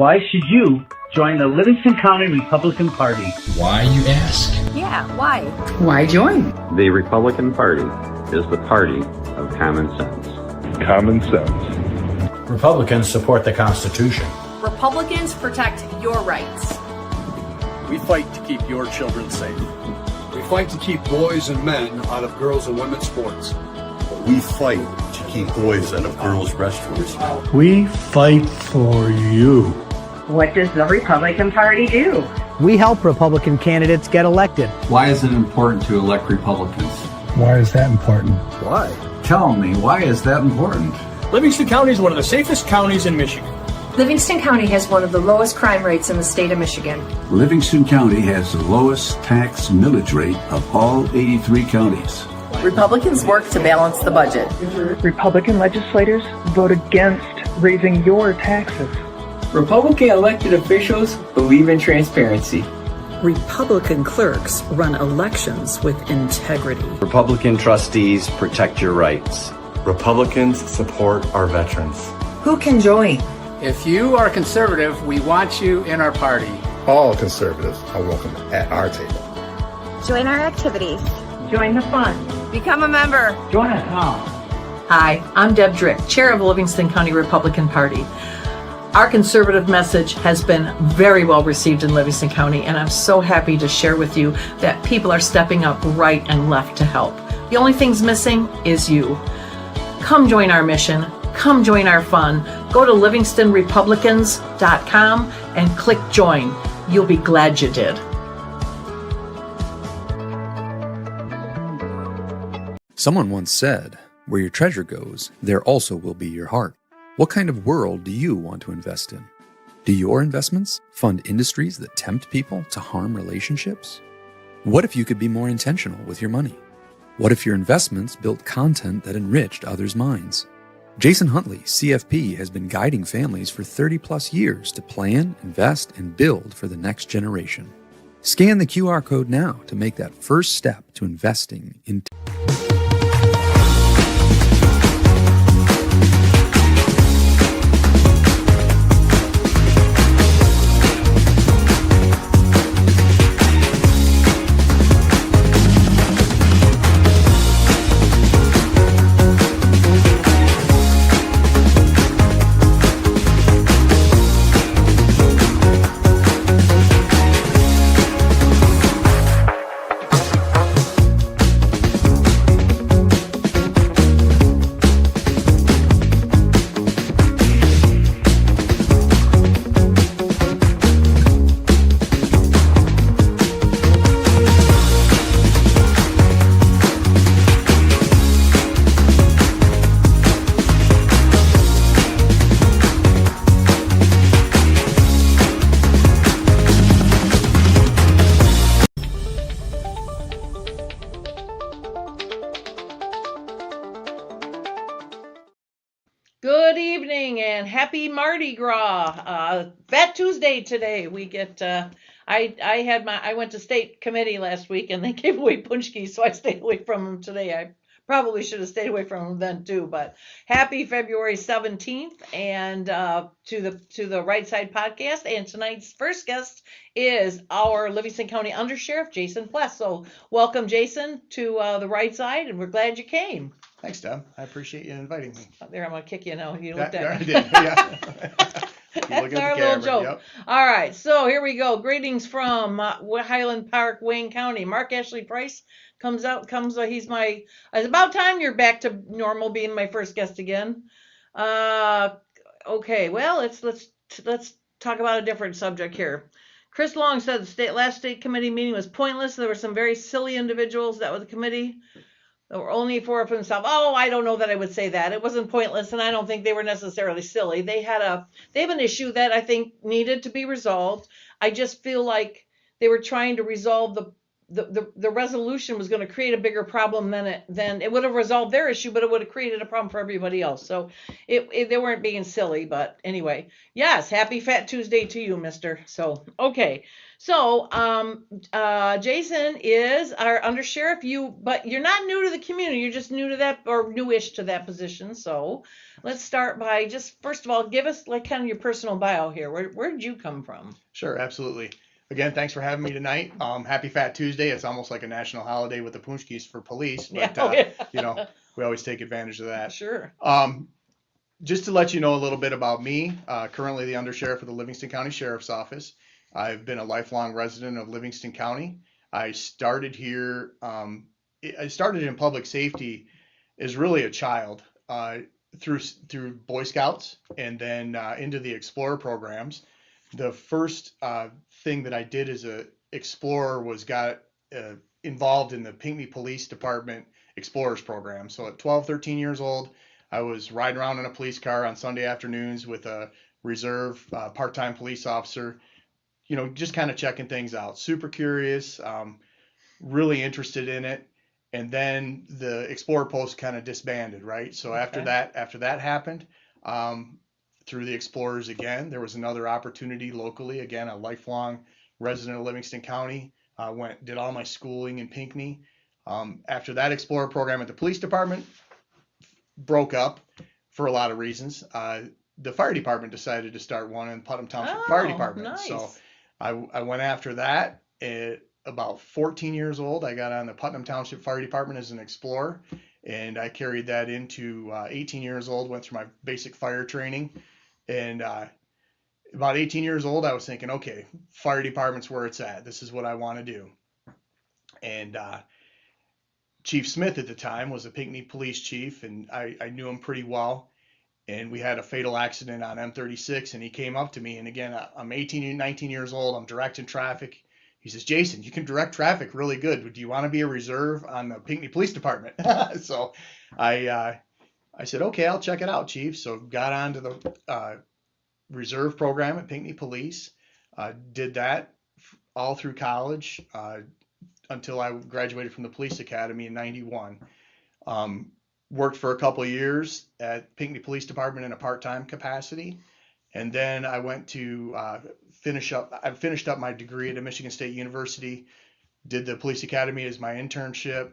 Why should you join the Livingston County Republican Party? Why, you ask? Yeah, why? Why join? The Republican Party is the party of common sense. Common sense. Republicans support the Constitution. Republicans protect your rights. We fight to keep your children safe. We fight to keep boys and men out of girls and women's sports. We fight to keep boys out of girls' restrooms. We fight for you. What does the Republican Party do? We help Republican candidates get elected. Why is it important to elect Republicans? Why is that important? Why? Tell me, why is that important? Livingston County is one of the safest counties in Michigan. Livingston County has one of the lowest crime rates in the state of Michigan. Livingston County has the lowest tax millage rate of all 83 counties. Republicans work to balance the budget. Republican legislators vote against raising your taxes. Republican elected officials believe in transparency. Republican clerks run elections with integrity. Republican trustees protect your rights. Republicans support our veterans. Who can join? If you are conservative, we want you in our party. All conservatives are welcome at our table. Join our activities. Join the fun. Become a member. Join us now. Hi, I'm Deb Drick, Chair of the Livingston County Republican Party. Our conservative message has been very well received in Livingston County, and I'm so happy to share with you that people are stepping up right and left to help. The only thing's missing is you. Come join our mission. Come join our fun. Go to livingstonrepublicans.com and click join. You'll be glad you did. Someone once said, where your treasure goes, there also will be your heart. What kind of world do you want to invest in? Do your investments fund industries that tempt people to harm relationships? What if you could be more intentional with your money? What if your investments built content that enriched others' minds? Jason Huntley, CFP, has been guiding families for 30 plus years to plan, invest, and build for the next generation. Scan the QR code now to make that first step to investing in Good evening and happy Mardi Gras. Fat Tuesday today. We get I went to state committee last week and they gave away punchkis, so I stayed away from them today. I probably should have stayed away from them then too, but happy February 17th and to the Right Side podcast. And tonight's first guest is our Livingston County Undersheriff, Jason Pless. So welcome, Jason, to the Right Side, and we're glad you came. Thanks, Deb. I appreciate you inviting me. There, I'm going to kick you now. You looked at me. Yeah. That's our little joke. Yep. All right, so here we go. Greetings from Highland Park, Wayne County. Mark Ashley Price comes. He's my. It's about time you're back to normal, being my first guest again. Okay, well, let's talk about a different subject here. Chris Long said the last state committee meeting was pointless. There were some very silly individuals that were the committee. There were only four of themselves. Oh, I don't know that I would say that. It wasn't pointless, and I don't think they were necessarily silly. They have an issue that I think needed to be resolved. I just feel like they were trying to resolve the resolution was going to create a bigger problem than it would have resolved their issue, but it would have created a problem for everybody else. So they weren't being silly, but anyway, yes, happy Fat Tuesday to you, mister. So, okay. So, Jason is our undersheriff. But you're not new to the community. You're just new to that, or newish to that position. So, let's start by just first of all, give us like kind of your personal bio here. Where did you come from? Sure, absolutely. Again, thanks for having me tonight. Happy Fat Tuesday. It's almost like a national holiday with the Punchkis for police, but you know, we always take advantage of that. Sure. Just to let you know a little bit about me, currently the undersheriff of the Livingston County Sheriff's Office. I've been a lifelong resident of Livingston County. I started here, I started in public safety as really a child, through Boy Scouts and then into the Explorer programs. The first thing that I did as a Explorer was got involved in the Pinckney Police Department Explorers program. So at 12, 13 years old, I was riding around in a police car on Sunday afternoons with a reserve part-time police officer, you know, just kind of checking things out. Super curious, really interested in it. And then the Explorer post kind of disbanded, right? So after that happened, through the Explorers again, there was another opportunity locally. Again, a lifelong resident of Livingston County. Did all my schooling in Pinckney. After that Explorer program at the police department broke up for a lot of reasons. The fire department decided to start one in Putnam Township Fire Department. Nice. So I went after that. At about 14 years old, I got on the Putnam Township Fire Department as an Explorer, and I carried that into 18 years old, went through my basic fire training. And about 18 years old, I was thinking, okay, fire department's where it's at. This is what I want to do. And Chief Smith at the time was a Pinckney police chief, and I knew him pretty well. And we had a fatal accident on M36, and he came up to me. And again, I'm 18, 19 years old. I'm directing traffic. He says, Jason, you can direct traffic really good. Do you want to be a reserve on the Pinckney Police Department? So I said, okay, I'll check it out, Chief. So got onto the reserve program at Pinckney Police. Did that all through college until I graduated from the police academy in 91. Worked for a couple of years at Pinckney Police Department in a part-time capacity. And then I went to I finished up my degree at Michigan State University, did the police academy as my internship.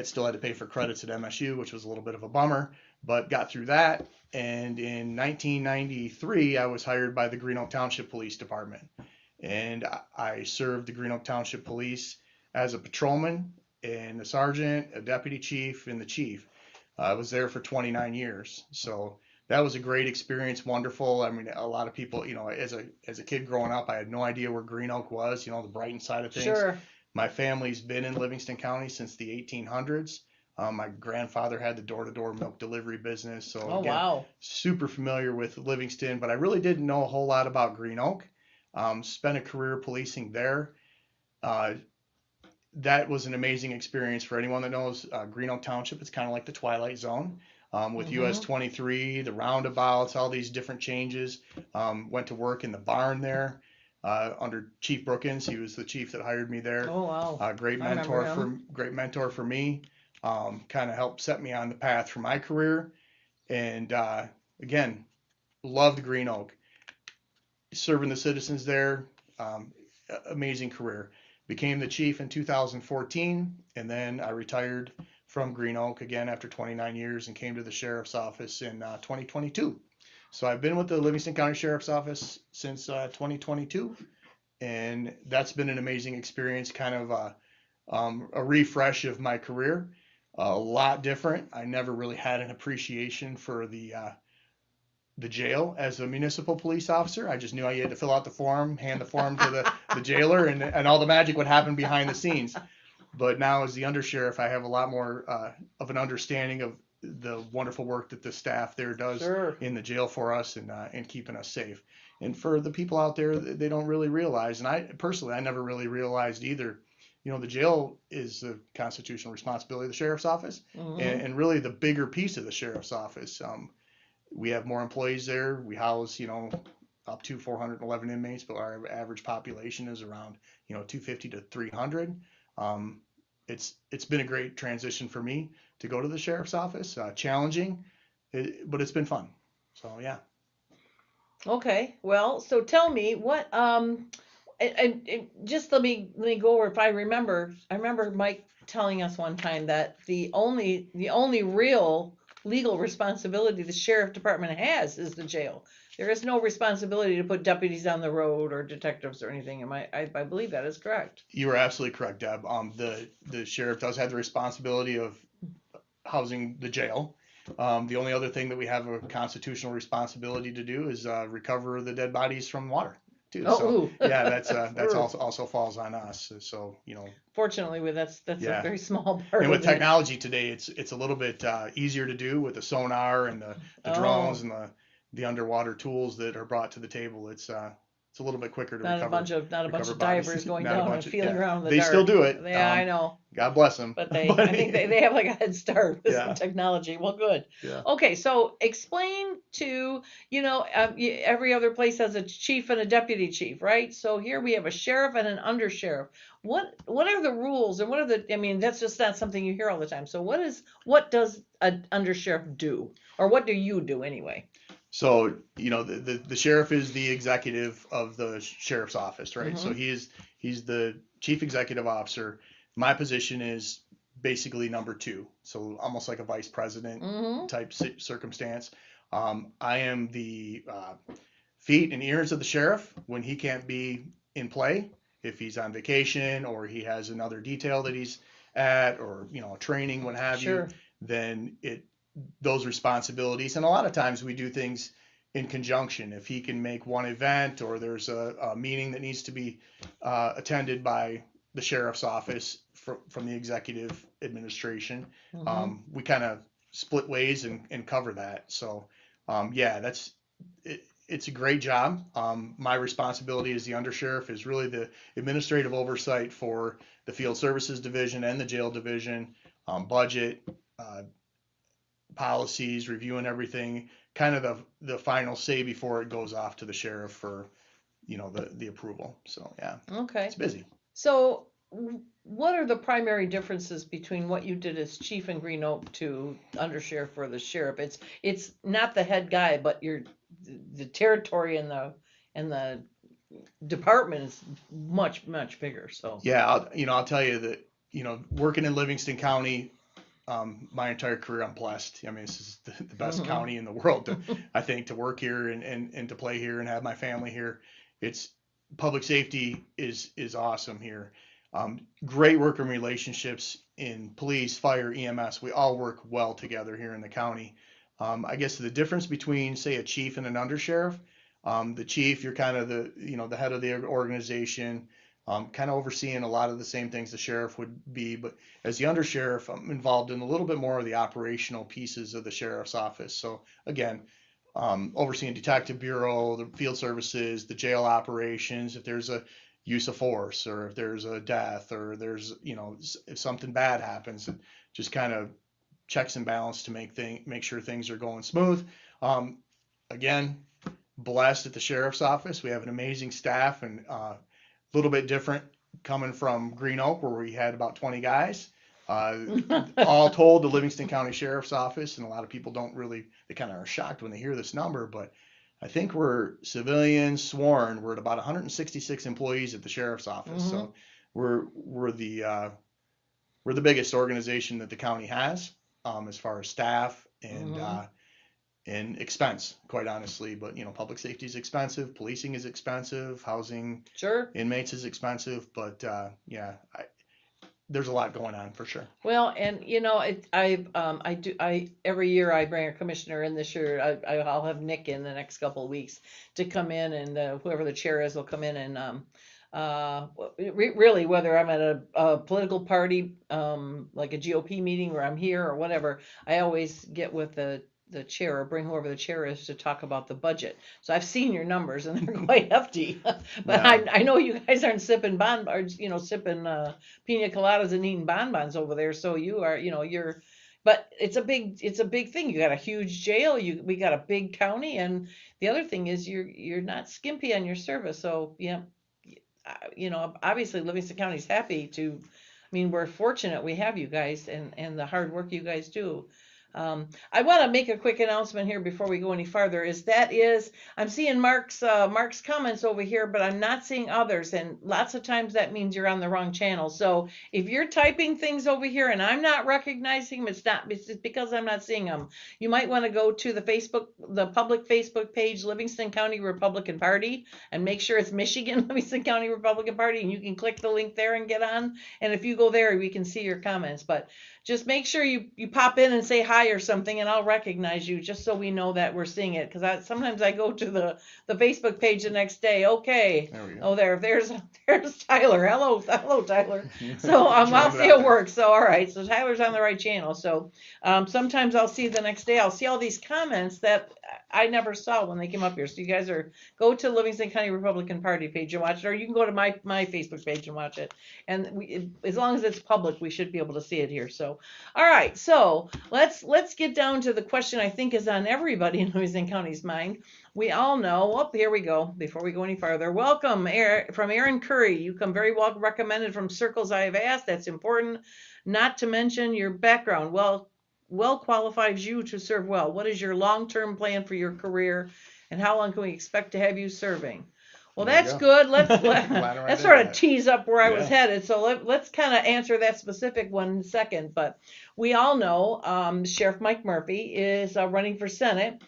Still had to pay for credits at MSU, which was a little bit of a bummer, but got through that. And in 1993, I was hired by the Green Oak Township Police Department. And I served the Green Oak Township Police as a patrolman and a sergeant, a deputy chief, and the chief. I was there for 29 years. So that was a great experience, wonderful. I mean, a lot of people, you know, as a kid growing up, I had no idea where Green Oak was, you know, the Brighton side of things. Sure. My family's been in Livingston County since the 1800s. My grandfather had the door-to-door milk delivery business. So again, super familiar with Livingston, but I really didn't know a whole lot about Green Oak. Spent a career policing there. That was an amazing experience for anyone that knows Green Oak Township. It's kind of like the Twilight Zone. With US 23, the roundabouts, all these different changes. Went to work in the barn there under Chief Brookins. He was the chief that hired me there. Oh wow! Great mentor for me. Kind of helped set me on the path for my career. And again, loved Green Oak. Serving the citizens there, amazing career. Became the chief in 2014, and then I retired from Green Oak again after 29 years and came to the sheriff's office in 2022. So I've been with the Livingston County Sheriff's Office since 2022, and that's been an amazing experience, kind of a refresh of my career, a lot different. I never really had an appreciation for the jail as a municipal police officer. I just knew I had to fill out the form, hand the form to the jailer, and all the magic would happen behind the scenes. But now as the undersheriff, I have a lot more of an understanding of the wonderful work that the staff there does in the jail for us and keeping us safe. And for the people out there, they don't really realize, and I personally never really realized either, you know, the jail is the constitutional responsibility of the sheriff's office, and really the bigger piece of the sheriff's office. We have more employees there. We house, you know, up to 411 inmates, but our average population is around, you know, 250 to 300. It's been a great transition for me to go to the sheriff's office. Challenging, but it's been fun. So yeah. Okay. Well, so tell me what and just let me go over. If I remember Mike telling us one time that the only real legal responsibility the sheriff department has is the jail. There is no responsibility to put deputies on the road or detectives or anything. I believe that is correct. You are absolutely correct, Deb. The sheriff does have the responsibility of housing the jail. The only other thing that we have a constitutional responsibility to do is recover the dead bodies from water too. So yeah, that's also falls on us. So fortunately, that's a very small part. And with technology today, it's a little bit easier to do with the sonar and the drones and the underwater tools that are brought to the table. It's a little bit quicker to not recover. Not a bunch of divers going down and feeling around in the dark. They still do it. Yeah, I know. God bless them. But I think they have like a head start with some technology. Well, good. Yeah. Okay, so explain to, every other place has a chief and a deputy chief, right? So here we have a sheriff and an undersheriff. What are the rules and that's just not something you hear all the time. So what does an undersheriff do? Or what do you do anyway? So, the sheriff is the executive of the sheriff's office, right? Mm-hmm. So he's the chief executive officer. My position is basically number 2. So almost like a vice president type circumstance. I am the feet and ears of the sheriff when he can't be in play. If he's on vacation or he has another detail that he's at or, training, what have you, then those responsibilities. And a lot of times we do things in conjunction. If he can make one event or there's a meeting that needs to be attended by the sheriff's office from the executive administration, we kind of split ways and cover that. So that's it. It's a great job. My responsibility as the undersheriff is really the administrative oversight for the field services division and the jail division, budget, policies, reviewing everything, kind of the final say before it goes off to the sheriff for, the approval. So yeah. Okay. It's busy. So what are the primary differences between what you did as chief in Green Oak to undersheriff for the sheriff? It's not the head guy, but the territory and the department is much, much bigger. So yeah, I'll tell you that, working in Livingston County, my entire career, I'm blessed. I mean, this is the best county in the world, I think, to work here and to play here and have my family here. It's public safety is awesome here. Great working relationships in police, fire, EMS. We all work well together here in the county. I guess the difference between, say, a chief and an undersheriff, the chief, you're kind of the head of the organization, kind of overseeing a lot of the same things the sheriff would be. But as the undersheriff, I'm involved in a little bit more of the operational pieces of the sheriff's office. So again, overseeing detective bureau, the field services, the jail operations, if there's a use of force or if there's a death or there's, if something bad happens, just kind of checks and balance to make sure things are going smooth. Again, blessed at the sheriff's office. We have an amazing staff and a little bit different coming from Green Oak where we had about 20 guys. All told, the Livingston County Sheriff's Office, and a lot of people they kind of are shocked when they hear this number, but I think we're civilians sworn. We're at about 166 employees at the sheriff's office. So we're the biggest organization that the county has as far as staff and expense, quite honestly. But public safety is expensive, policing is expensive, housing inmates is expensive. But there's a lot going on for sure. Well, and I every year I bring a commissioner in. This year I'll have Nick in the next couple of weeks to come in, and whoever the chair is will come in and really whether I'm at a political party like a GOP meeting or I'm here or whatever, I always get with the chair or bring whoever the chair is to talk about the budget. So I've seen your numbers and they're quite hefty, but I know you guys aren't sipping sipping pina coladas and eating bonbons over there. So you are, but it's a big thing. You got a huge jail. We got a big county. And the other thing is you're not skimpy on your service. So obviously Livingston County's happy we're fortunate we have you guys and the hard work you guys do. I want to make a quick announcement here before we go any farther. I'm seeing Mark's comments over here, but I'm not seeing others. And lots of times that means you're on the wrong channel. So if you're typing things over here and I'm not recognizing them, it's just because I'm not seeing them. You might want to go to the public Facebook page, Livingston County Republican Party, and make sure it's Michigan Livingston County Republican Party, and you can click the link there and get on. And if you go there, we can see your comments. But just make sure you pop in and say hi or something, and I'll recognize you just so we know that we're seeing it. Because sometimes I go to the Facebook page the next day. Okay. There we go. Oh, there's Tyler. Hello, Tyler. So I'll see it work. So all right. So Tyler's on the right channel. So sometimes I'll see the next day. I'll see all these comments that I never saw when they came up here. So you guys go to Livingston County Republican Party page and watch it, or you can go to my Facebook page and watch it. And as long as it's public, we should be able to see it here. So, all right. So let's get down to the question I think is on everybody in Livingston County's mind. We all know. Oh, here we go. Before we go any farther, welcome from Aaron Curry. You come very well recommended from circles I have asked. That's important. Not to mention your background. Well qualifies you to serve well. What is your long-term plan for your career, and how long can we expect to have you serving? Well, that's good. Let's sort of tease up where I was headed. So let's kind of answer that specific one in a second. But we all know Sheriff Mike Murphy is running for Senate.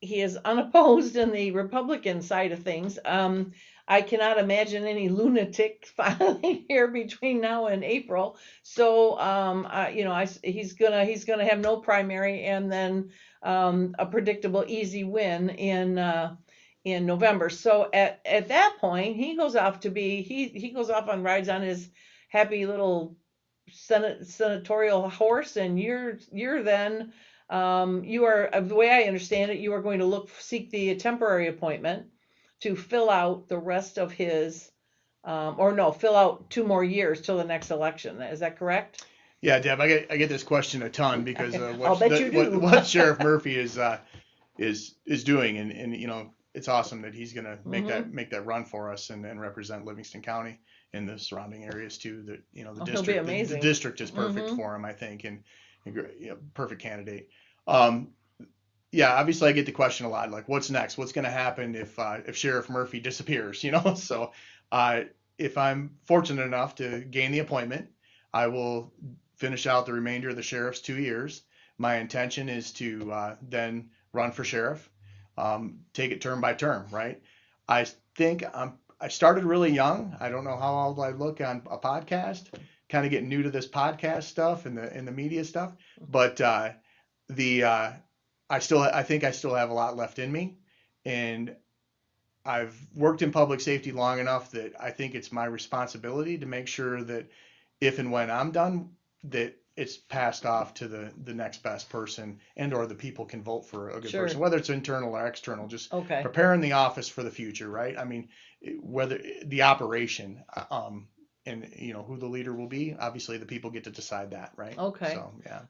He is unopposed in the Republican side of things. I cannot imagine any lunatic filing here between now and April. So, he's gonna have no primary, and then a predictable easy win in November. So at that point, he goes off on rides on his happy little senatorial horse, and you're then you are, the way I understand it, you are going to seek the temporary appointment to fill out the rest of his, fill out 2 more years till the next election. Is that correct? Yeah, Deb, I get this question a ton because I'll bet you do. what Sheriff Murphy is doing, and it's awesome that he's going to make that run for us and represent Livingston County and the surrounding areas too. That the district, he'll be amazing. The district is perfect for him, I think, and perfect candidate. Yeah, obviously I get the question a lot, like what's next? What's going to happen if Sheriff Murphy disappears? So if I'm fortunate enough to gain the appointment, I will finish out the remainder of the sheriff's 2 years. My intention is to then run for sheriff, take it term by term, right? I think I started really young. I don't know how old I look on a podcast, kind of getting new to this podcast stuff and the media stuff, but I think I still have a lot left in me, and I've worked in public safety long enough that I think it's my responsibility to make sure that if and when I'm done, that it's passed off to the next best person, and or the people can vote for a good person, whether it's internal or external, just preparing the office for the future, right? I mean, whether the operation, and who the leader will be, obviously the people get to decide that, right? Okay. So, yeah.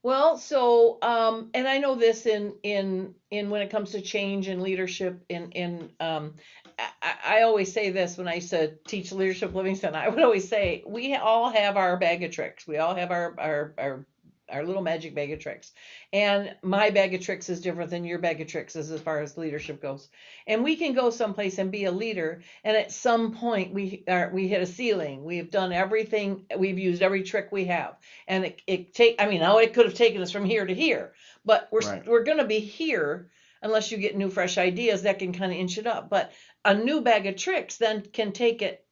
Well, so and I know this in when it comes to change and leadership I always say this when I used to teach Leadership Livingston. I would always say we all have our bag of tricks. We all have our little magic bag of tricks. And my bag of tricks is different than your bag of tricks as far as leadership goes. And we can go someplace and be a leader, and at some point we hit a ceiling. We've done everything. We've used every trick we have. And it could have taken us from here to here, but we're going to be here unless you get new fresh ideas that can kind of inch it up. But a new bag of tricks then can take it.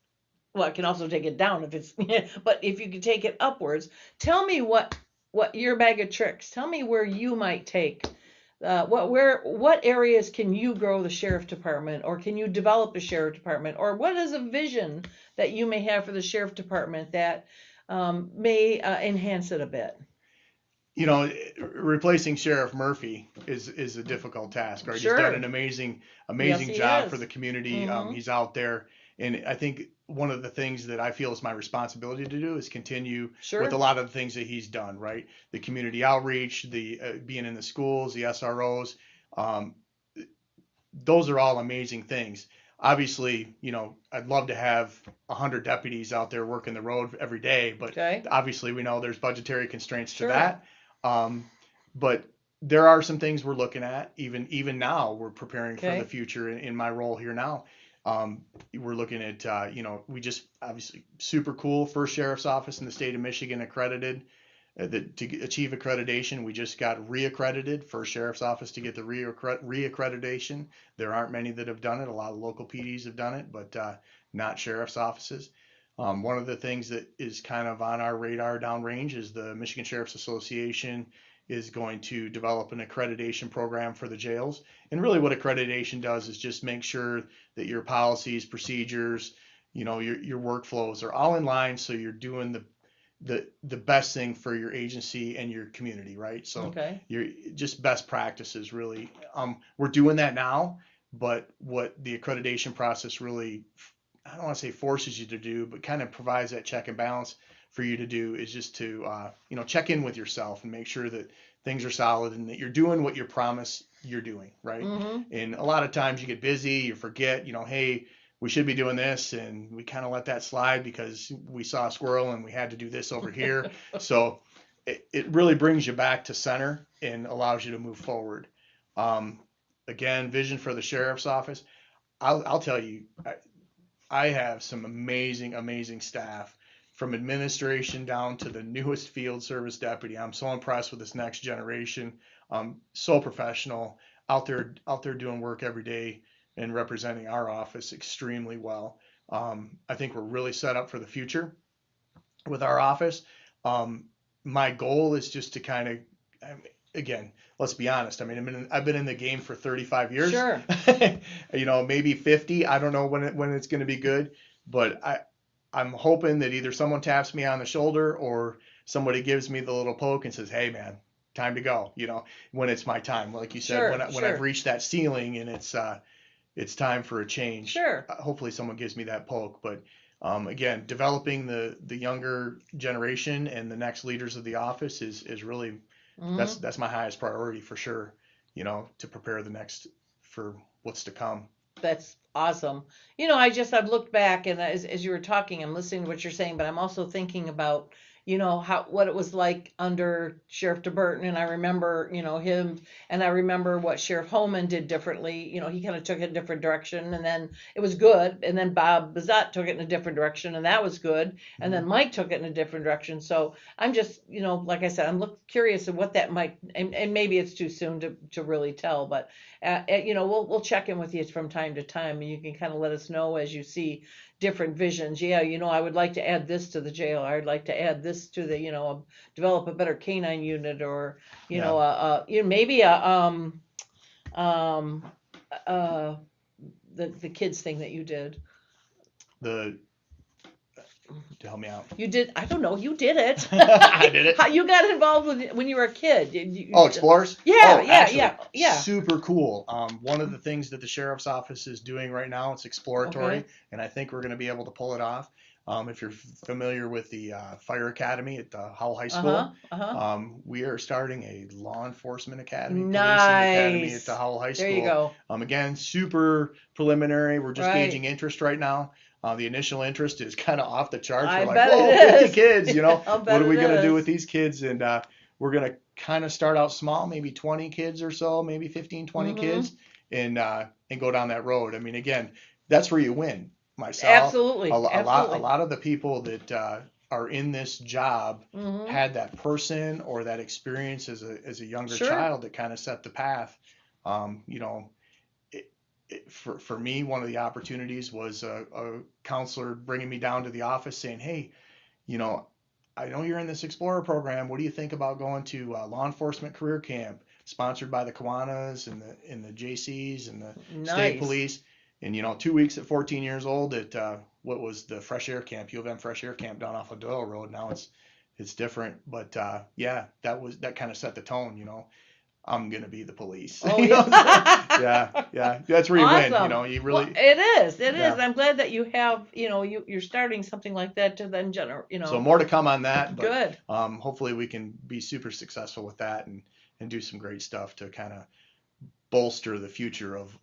Well, it can also take it down if it's, but if you can take it upwards. Tell me what your bag of tricks. Tell me where you might take, what areas can you grow the sheriff department, or can you develop the sheriff department, or what is a vision that you may have for the sheriff department that may enhance it a bit? Replacing Sheriff Murphy is a difficult task, right? Sure. He's done an amazing job for the community. Mm-hmm. He's out there. And I think one of the things that I feel is my responsibility to do is continue with a lot of the things that he's done, right? The community outreach, the being in the schools, the SROs, those are all amazing things. Obviously, I'd love to have 100 deputies out there working the road every day, but obviously we know there's budgetary constraints to that. but there are some things we're looking at. Even now, we're preparing for Okay. the future in my role here now. We're looking at, we just obviously super cool first sheriff's office in the state of Michigan accredited. To achieve accreditation, we just got reaccredited, first sheriff's office to get the reaccreditation. There aren't many that have done it. A lot of local PDs have done it, but not sheriff's offices. One of the things that is kind of on our radar downrange is the Michigan Sheriff's Association is going to develop an accreditation program for the jails. And really what accreditation does is just make sure that your policies, procedures, your workflows are all in line, so you're doing the best thing for your agency and your community, right? So Okay. you're just best practices really. We're doing that now, but what the accreditation process really, I don't want to say forces you to do, but kind of provides that check and balance for you to do is just to, check in with yourself and make sure that things are solid and that you're doing what you promise you're doing, right? Mhm. And a lot of times you get busy, you forget, hey, we should be doing this, and we kind of let that slide because we saw a squirrel and we had to do this over here. So it really brings you back to center and allows you to move forward. Again, vision for the sheriff's office. I'll tell you, I have some amazing staff, from administration down to the newest field service deputy. I'm so impressed with this next generation. So professional, out there doing work every day and representing our office extremely well. I think we're really set up for the future with our office. My goal is just to kind of, again, let's be honest. I mean, I've been in the game for 35 years. Sure. Maybe 50. I don't know when it's going to be good, but I'm hoping that either someone taps me on the shoulder or somebody gives me the little poke and says, "Hey, man, time to go." When it's my time, like you said, Sure, when sure. I've reached that ceiling and it's time for a change. Sure. Hopefully, someone gives me that poke, but. Again, developing the younger generation and the next leaders of the office is really that's my highest priority for sure. To prepare the next for what's to come. That's awesome. I've looked back, and as you were talking, I'm listening to what you're saying, but I'm also thinking about, what it was like under Sheriff DeBurton, and I remember, him, and I remember what Sheriff Holman did differently. He kind of took it a different direction, and then it was good, and then Bob Bazat took it in a different direction, and that was good, and then Mike took it in a different direction. So I'm just, like I said, I'm curious of what that might, and maybe it's too soon to really tell, but we'll check in with you from time to time, and you can kind of let us know as you see different visions. Yeah, I would like to add this to the jail. I'd like to add this to the, develop a better canine unit, or maybe the kids thing that you did. To help me out. You did. I don't know. You did it. I did it. How you got involved when you were a kid? Explorers? Yeah, actually, yeah. Super cool. One of the things that the sheriff's office is doing right now, it's exploratory, Okay. and I think we're going to be able to pull it off. If you're familiar with the Fire Academy at the Howell High School, we are starting a law enforcement academy, policing academy at the Howell High School. There you go. Again, super preliminary. We're just Right. gauging interest right now. The initial interest is kind of off the charts. I We're bet like, whoa, it 50 is. kids, I'll bet what are we it going to do is. with these kids? And we're going to kind of start out small, maybe 20 kids or so, maybe 15, 20 kids, and go down that road. I mean, again, that's where you win. Myself, Absolutely. a Absolutely. lot of the people that are in this job Mhm. had that person or that experience as a younger Sure. child that kind of set the path. For me, one of the opportunities was a counselor bringing me down to the office saying, "Hey, I know you're in this Explorer program. What do you think about going to law enforcement career camp sponsored by the Kiwanis and the JCs and the state Nice. police?" And 2 weeks at 14 years old at what was the Fresh Air Camp, U of M Fresh Air Camp down off of Doyle Road. Now it's different, but that kind of set the tone. I'm gonna be the police. Oh, yeah. yeah. That's where you win. Awesome. You really. Well, it is. It Yeah. is. I'm glad that you have. You're starting something like that to then generate. So more to come on that. But, Good. Hopefully we can be super successful with that and do some great stuff to kind of bolster the future of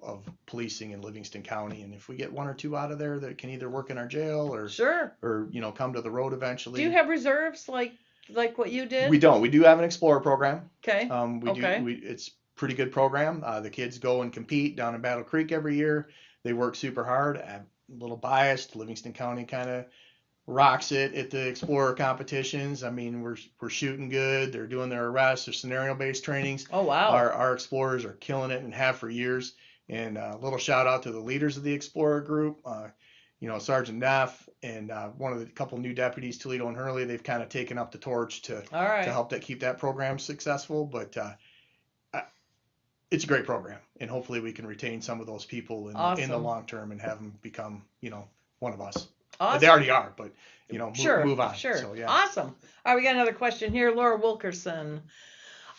policing in Livingston County. And if we get one or two out of there that can either work in our jail or Sure. or come to the road eventually. Do you have reserves like like what you did? We don't. We do have an Explorer program. Okay. It's pretty good program. The kids go and compete down in Battle Creek every year. They work super hard. I'm a little biased. Livingston County kind of rocks it at the Explorer competitions. I mean, we're shooting good. They're doing their arrests, their scenario-based trainings. Oh, wow. Our Explorers are killing it and have for years. And a little shout out to the leaders of the Explorer group, Sergeant Neff and one of the couple new deputies, Toledo and Hurley. They've kind of taken up the torch to help keep that program successful. But it's a great program, and hopefully we can retain some of those people in the long term and have them become, one of us. Awesome. They already are, but move on. Sure. So, yeah. Awesome. All right, we got another question here. Laura Wilkerson.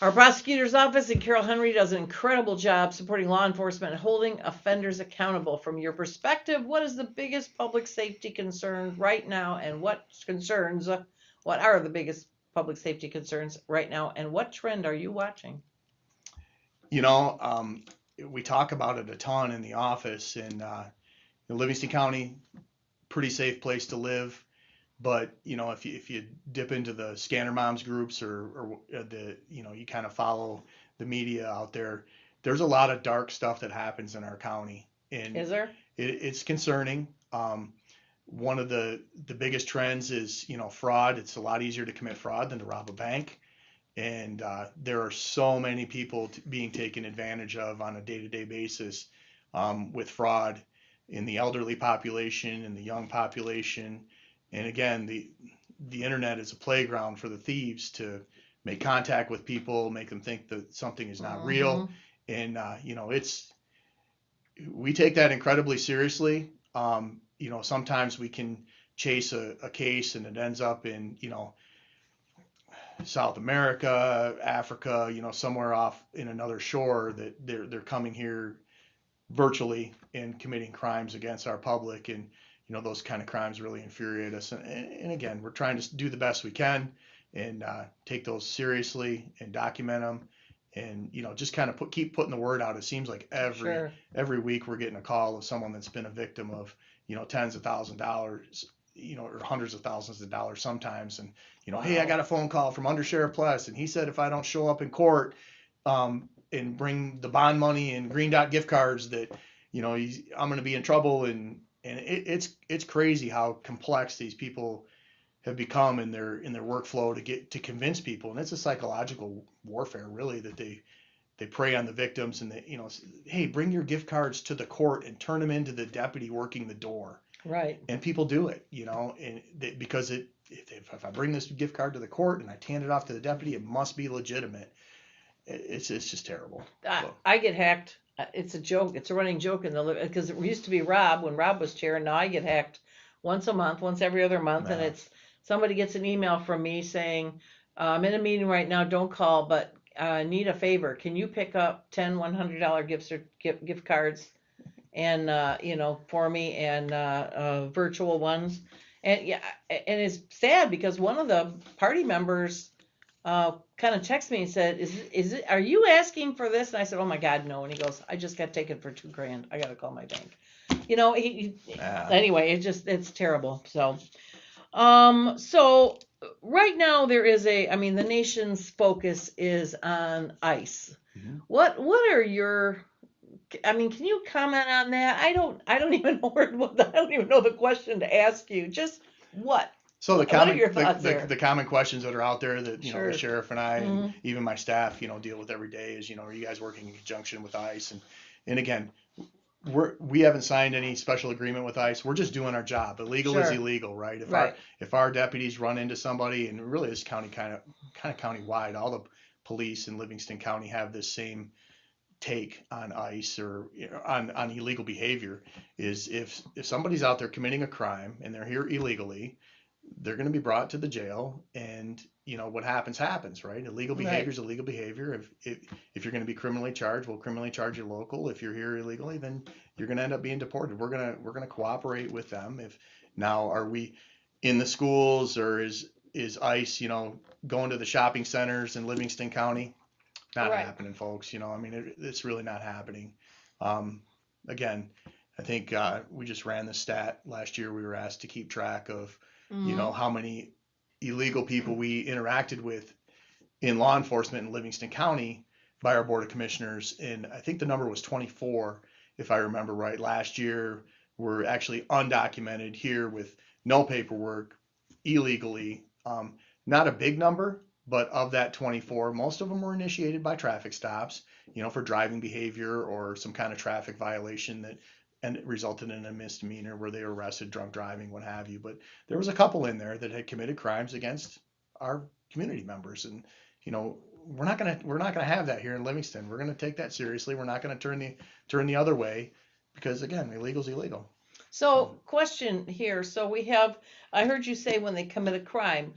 Our prosecutor's office in Carroll Henry does an incredible job supporting law enforcement and holding offenders accountable. From your perspective, what is the biggest public safety concern right now, and what are the biggest public safety concerns right now, and what trend are you watching? We talk about it a ton in the office, and Livingston County, pretty safe place to live. But, if you dip into the Scanner Moms groups or you kind of follow the media out there, there's a lot of dark stuff that happens in our county. And is there? It's concerning. One of the biggest trends is, fraud. It's a lot easier to commit fraud than to rob a bank. And there are so many people being taken advantage of on a day-to-day basis with fraud in the elderly population and the young population. And again, the internet is a playground for the thieves to make contact with people, make them think that something is not real. And, we take that incredibly seriously. Sometimes we can chase a case and it ends up in, South America, Africa, somewhere off in another shore, that they're coming here virtually and committing crimes against our public. And, those kind of crimes really infuriate us. And again, we're trying to do the best we can and take those seriously and document them. And, just kind of keep putting the word out. It seems like every week we're getting a call of someone that's been a victim of, tens of thousands of dollars, or hundreds of thousands of dollars sometimes. And, hey, I got a phone call from Under Sheriff Pless, and he said if I don't show up in court and bring the bond money and Green Dot gift cards that, I'm going to be in trouble. And it's crazy how complex these people have become in their workflow to convince people. And it's a psychological warfare, really, that they prey on the victims and hey, bring your gift cards to the court and turn them into the deputy working the door. Right. And people do it, because if I bring this gift card to the court and I hand it off to the deputy, it must be legitimate. It's just terrible. I get hacked. It's a joke. It's a running joke because it used to be Rob when Rob was chair, and now I get hacked once every other month, and it's somebody gets an email from me saying, I'm in a meeting right now, don't call, but I need a favor. Can you pick up 10 $100 gift cards and for me, and virtual ones? And and it's sad because one of the party members kind of texted me and said, are you asking for this? And I said, oh my God, no. And he goes, I just got taken for $2,000. I got to call my bank. Anyway, it's terrible. So, so right now there is the nation's focus is on ICE. Mm-hmm. What are your, can you comment on that? I don't even know I don't even know the question to ask you. Just what? So the common questions that are out there that the sheriff and I and even my staff deal with every day is are you guys working in conjunction with ICE? And again, we haven't signed any special agreement with ICE. We're just doing our job. Illegal is illegal, right? If our deputies run into somebody, and really this county kind of county-wide, all the police in Livingston County have this same take on ICE or on illegal behavior, is if somebody's out there committing a crime and they're here illegally, they're going to be brought to the jail, and what happens, right? Illegal behavior is illegal behavior. If you're going to be criminally charged, we'll criminally charge you local. If you're here illegally, then you're going to end up being deported. We're going to cooperate with them. Are we in the schools, or is ICE going to the shopping centers in Livingston County? Not happening, folks. It's really not happening. Again, I think we just ran the stat last year. We were asked to keep track of how many illegal people we interacted with in law enforcement in Livingston County by our Board of Commissioners. And I think the number was 24, if I remember right. Last year were actually undocumented here with no paperwork, illegally. Not a big number, but of that 24, most of them were initiated by traffic stops, for driving behavior or some kind of traffic violation and it resulted in a misdemeanor where they were arrested, drunk driving, what have you. But there was a couple in there that had committed crimes against our community members. And, we're not gonna have that here in Livingston. We're gonna take that seriously. We're not gonna turn the other way, because again, illegal's illegal. So, question here. So I heard you say when they commit a crime,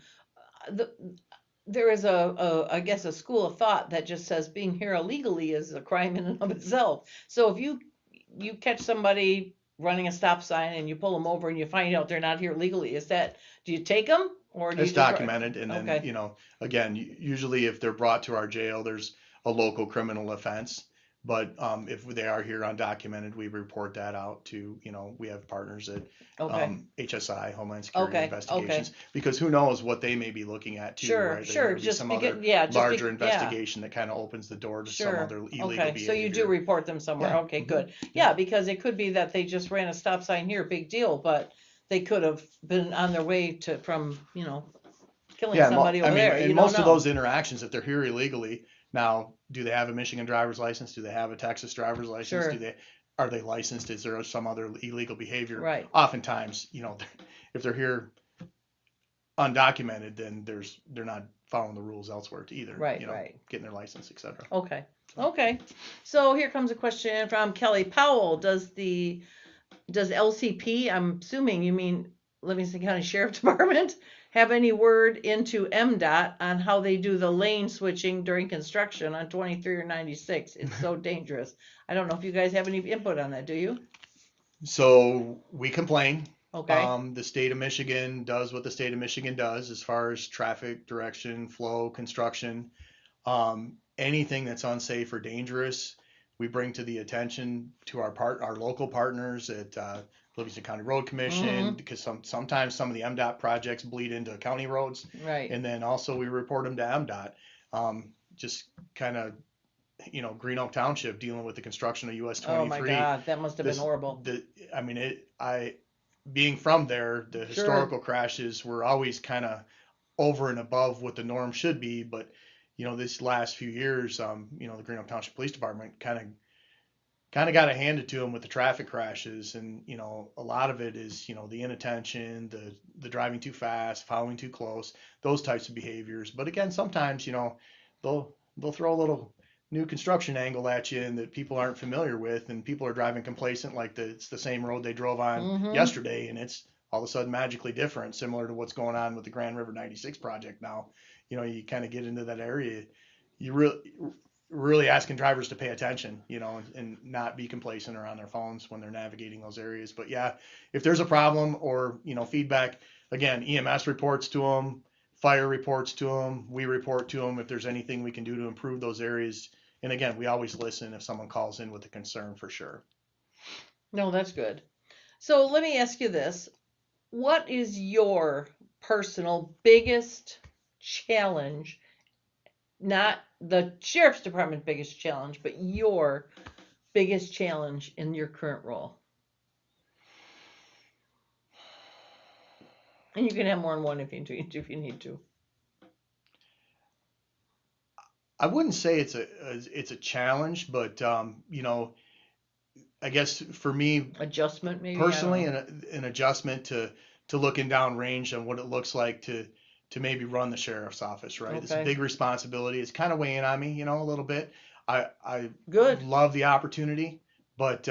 there is I guess a school of thought that just says being here illegally is a crime in and of itself. So if you catch somebody running a stop sign and you pull them over and you find out they're not here legally, do you take them? Or do it's you documented, and then okay. Again, usually if they're brought to our jail, there's a local criminal offense. But if they are here undocumented, we report that out to, we have partners at HSI, Homeland Security Investigations, because who knows what they may be looking at too, sure, right? Sure, just some larger investigation that kind of opens the door to some other illegal behavior. So you do report them somewhere. Yeah. Okay, good. Yeah, because it could be that they just ran a stop sign here, big deal, but they could have been on their way from killing somebody over there. And most of those interactions, if they're here illegally, now, do they have a Michigan driver's license? Do they have a Texas driver's license? Sure. Are they licensed? Is there some other illegal behavior? Right. Oftentimes, if they're here undocumented, then they're not following the rules elsewhere either. Right. Getting their license, etc. Okay. So here comes a question from Kelly Powell. Does LCP, I'm assuming you mean Livingston County Sheriff Department, have any word into MDOT on how they do the lane switching during construction on 23 or 96? It's so dangerous. I don't know if you guys have any input on that, do you? So we complain. Okay. The state of Michigan does what the state of Michigan does as far as traffic direction, flow, construction. Anything that's unsafe or dangerous, we bring to the attention to our local partners at Livingston County Road Commission, because sometimes some of the MDOT projects bleed into county roads. Right. And then also we report them to MDOT. Just kind of, Green Oak Township dealing with the construction of US 23. Oh my God, that must have been horrible. Being from there, the historical crashes were always kind of over and above what the norm should be. But, this last few years, the Green Oak Township Police Department kind of got it handed to them with the traffic crashes. And, a lot of it is, the inattention, the driving too fast, following too close, those types of behaviors. But again, sometimes, they'll throw a little new construction angle at you and that people aren't familiar with, and people are driving complacent like it's the same road they drove on yesterday, and it's all of a sudden magically different, similar to what's going on with the Grand River 96 project now. You kind of get into that area, you really asking drivers to pay attention, and not be complacent or on their phones when they're navigating those areas. But yeah, if there's a problem or, feedback, again, EMS reports to them, fire reports to them, we report to them if there's anything we can do to improve those areas. And again, we always listen if someone calls in with a concern, for sure. No, that's good. So let me ask you this. What is your personal biggest challenge? Not the Sheriff's Department biggest challenge, but your biggest challenge in your current role? And you can have more than one if you need to. I wouldn't say it's a challenge, but I guess for me, adjustment maybe personally, an adjustment to looking down range on what it looks like to maybe run the sheriff's office, right? Okay. It's a big responsibility. It's kind of weighing on me, a little bit. I Good. love the opportunity, but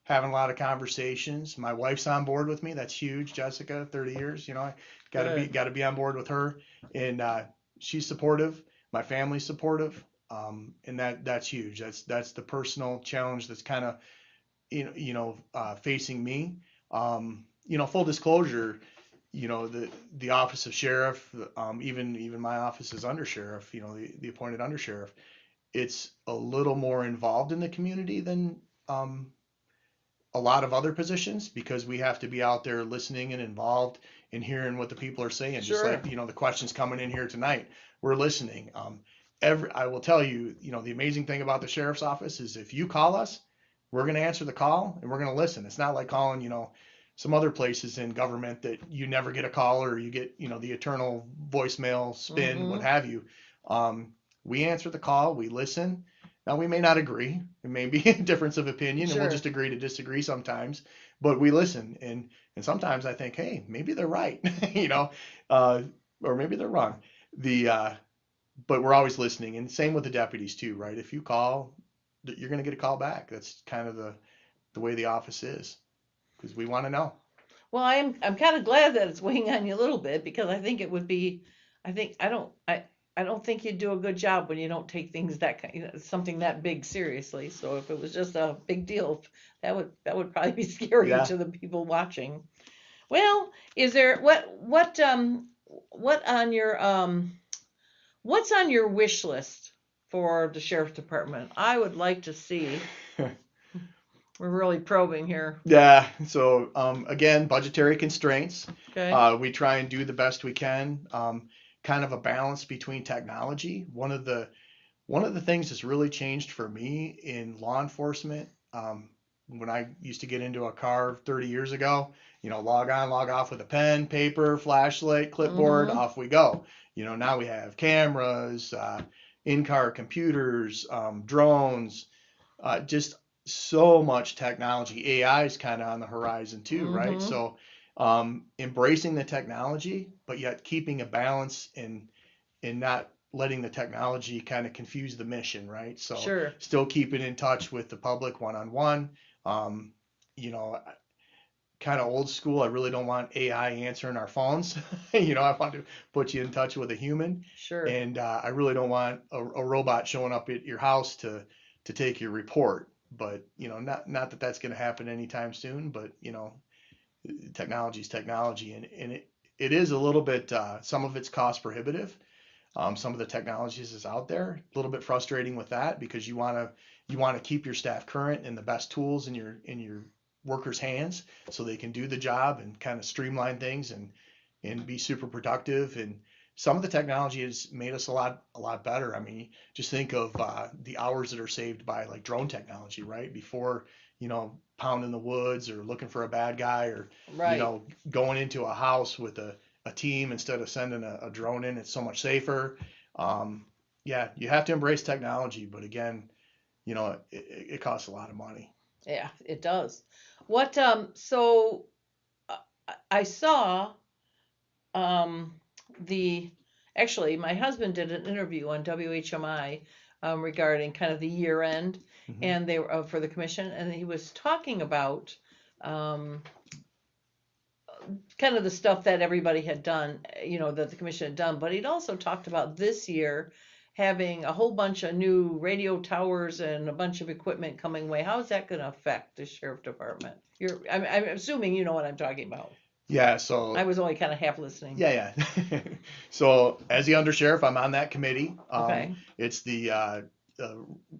having a lot of conversations. My wife's on board with me. That's huge. Jessica, 30 years, I got to be on board with her, and she's supportive. My family's supportive, and that's huge. That's the personal challenge that's kind of facing me. Full disclosure, the office of sheriff, even my office as undersheriff, the appointed undersheriff, it's a little more involved in the community than a lot of other positions, because we have to be out there listening and involved and hearing what the people are saying. Just Sure. like, the questions coming in here tonight, we're listening. I will tell you, the amazing thing about the sheriff's office is if you call us, we're going to answer the call and we're going to listen. It's not like calling, some other places in government that you never get a call or you get, the eternal voicemail spin, what have you. We answer the call, we listen. Now we may not agree. It may be a difference of opinion and we'll just agree to disagree sometimes, but we listen. And sometimes I think, hey, maybe they're right, or maybe they're wrong. But we're always listening, and same with the deputies too, right? If you call, you're going to get a call back. That's kind of the way the office is, because we want to know. Well, I'm kind of glad that it's weighing on you a little bit, because I think it would be, I don't think you'd do a good job when you don't take things something that big seriously. So if it was just a big deal, that would probably be scary to the people watching. Well, is there what's on your wish list for the sheriff's department? I would like to see. We're really probing here. Yeah. So again, budgetary constraints. Okay. We try and do the best we can. Kind of a balance between technology. One of the things that's really changed for me in law enforcement, when I used to get into a car 30 years ago, log on, log off with a pen, paper, flashlight, clipboard, off we go. Now we have cameras, in-car computers, drones, just so much technology. AI is kind of on the horizon too, right? So embracing the technology, but yet keeping a balance and not letting the technology kind of confuse the mission, right? So still keeping in touch with the public one-on-one. Kind of old school. I really don't want AI answering our phones. I want to put you in touch with a human. Sure. And I really don't want a robot showing up at your house to take your report. But not that that's going to happen anytime soon. But technology is technology, and it is a little bit. Some of it's cost prohibitive. Some of the technologies is out there. A little bit frustrating with that, because you want to keep your staff current and the best tools in your workers' hands so they can do the job and kind of streamline things and be super productive. And some of the technology has made us a lot better. I mean, just think of the hours that are saved by like drone technology, right? Before, pounding the woods or looking for a bad guy or, going into a house with a team instead of sending a drone in. It's so much safer. You have to embrace technology, but again, it costs a lot of money. Yeah, it does. What so I saw actually my husband did an interview on WHMI regarding kind of the year end, and they were for the commission, and he was talking about kind of the stuff that everybody had done, that the commission had done, but he'd also talked about this year having a whole bunch of new radio towers and a bunch of equipment coming away. How is that going to affect the sheriff department? I'm assuming you know what I'm talking about. Yeah, so I was only kind of half listening. Yeah. So as the undersheriff, I'm on that committee. Okay. It's the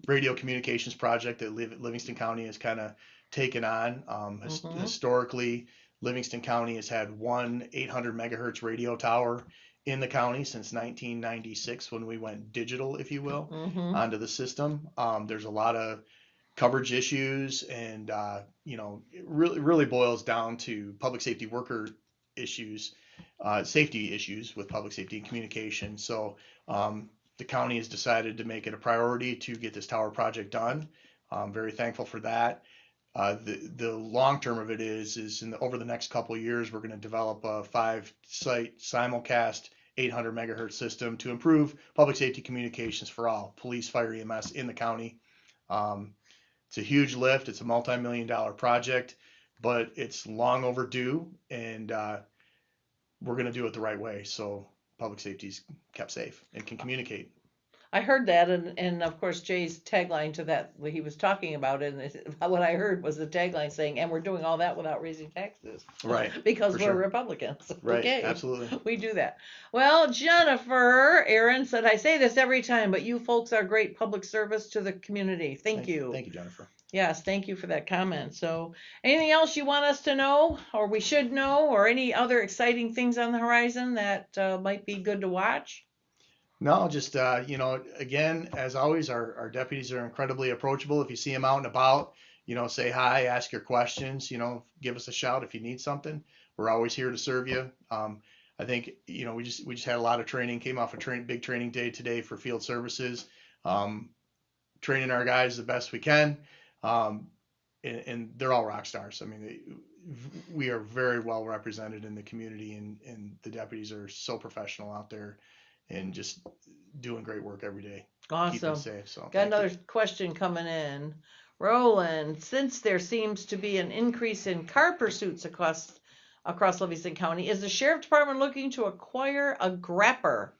radio communications project that Livingston County has kind of taken on. Historically, Livingston County has had one 800 megahertz radio tower in the county since 1996, when we went digital, if you will, onto the system. There's a lot of coverage issues, and it really boils down to public safety worker issues, safety issues with public safety and communication. So the county has decided to make it a priority to get this tower project done. I'm very thankful for that. The long term of it is over the next couple of years, we're going to develop a 5-site simulcast 800 megahertz system to improve public safety communications for all police, fire, EMS in the county. It's a huge lift. It's a multi-million-dollar project, but it's long overdue, and we're going to do it the right way so public safety is kept safe and can communicate. I heard that, and of course Jay's tagline to that, he was talking about it, and what I heard was the tagline saying, and we're doing all that without raising taxes. Right. Because we're Republicans. Right, okay. Absolutely. We do that. Well, Jennifer, Aaron said, I say this every time, but you folks are great public service to the community. Thank you. Thank you, Jennifer. Yes, thank you for that comment. So anything else you want us to know, or we should know, or any other exciting things on the horizon that might be good to watch? No, just, again, as always, our deputies are incredibly approachable. If you see them out and about, say hi, ask your questions, give us a shout if you need something. We're always here to serve you. I think, we just had a lot of training, came off a big training day today for field services, training our guys the best we can. And they're all rock stars. I mean, we are very well represented in the community, and the deputies are so professional out there and just doing great work every day. Awesome. Keeping safe. So got another question coming in. Roland, since there seems to be an increase in car pursuits across Livingston County, is the sheriff department looking to acquire a grapper?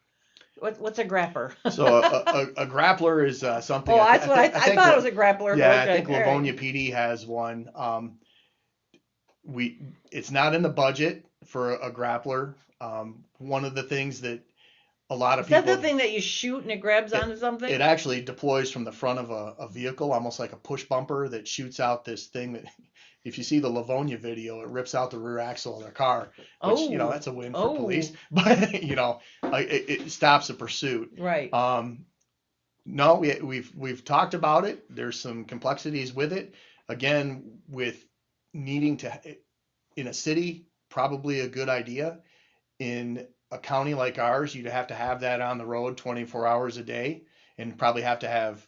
What's a grapper? So a grappler is something. Oh, that's what I thought it was a grappler. Yeah, okay. I think Livonia PD has one. It's not in the budget for a grappler. One of the things that a lot of people. Is that the thing that you shoot and it grabs onto something? It actually deploys from the front of a vehicle, almost like a push bumper that shoots out this thing that. If you see the Livonia video, it rips out the rear axle of their car, which, that's a win for police, but it stops the pursuit. Right. No, we've talked about it. There's some complexities with it. Again, with needing to, in a city, probably a good idea. In a county like ours, you'd have to have that on the road 24 hours a day, and probably have to have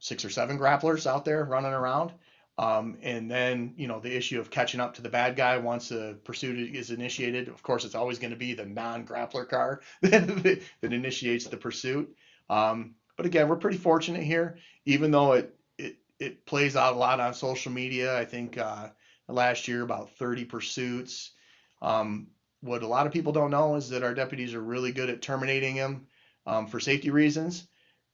6 or 7 grapplers out there running around. And then, the issue of catching up to the bad guy once the pursuit is initiated. Of course, it's always going to be the non-grappler car that initiates the pursuit. But again, we're pretty fortunate here, even though it plays out a lot on social media. I think last year about 30 pursuits. What a lot of people don't know is that our deputies are really good at terminating them for safety reasons.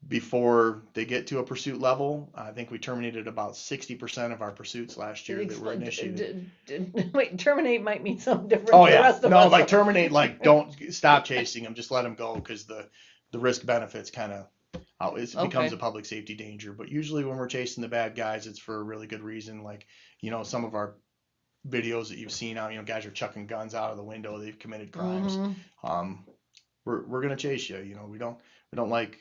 Before they get to a pursuit level, I think we terminated about 60% of our pursuits last year that were initiated. Wait, terminate might mean something different. Oh, for yeah. The rest of No, us. like terminate, like don't stop chasing them, just let them go, because the risk benefits kind of becomes a public safety danger. But usually when we're chasing the bad guys, it's for a really good reason. Like, some of our videos that you've seen out, guys are chucking guns out of the window, they've committed crimes. Mm-hmm. We're gonna chase you. We don't like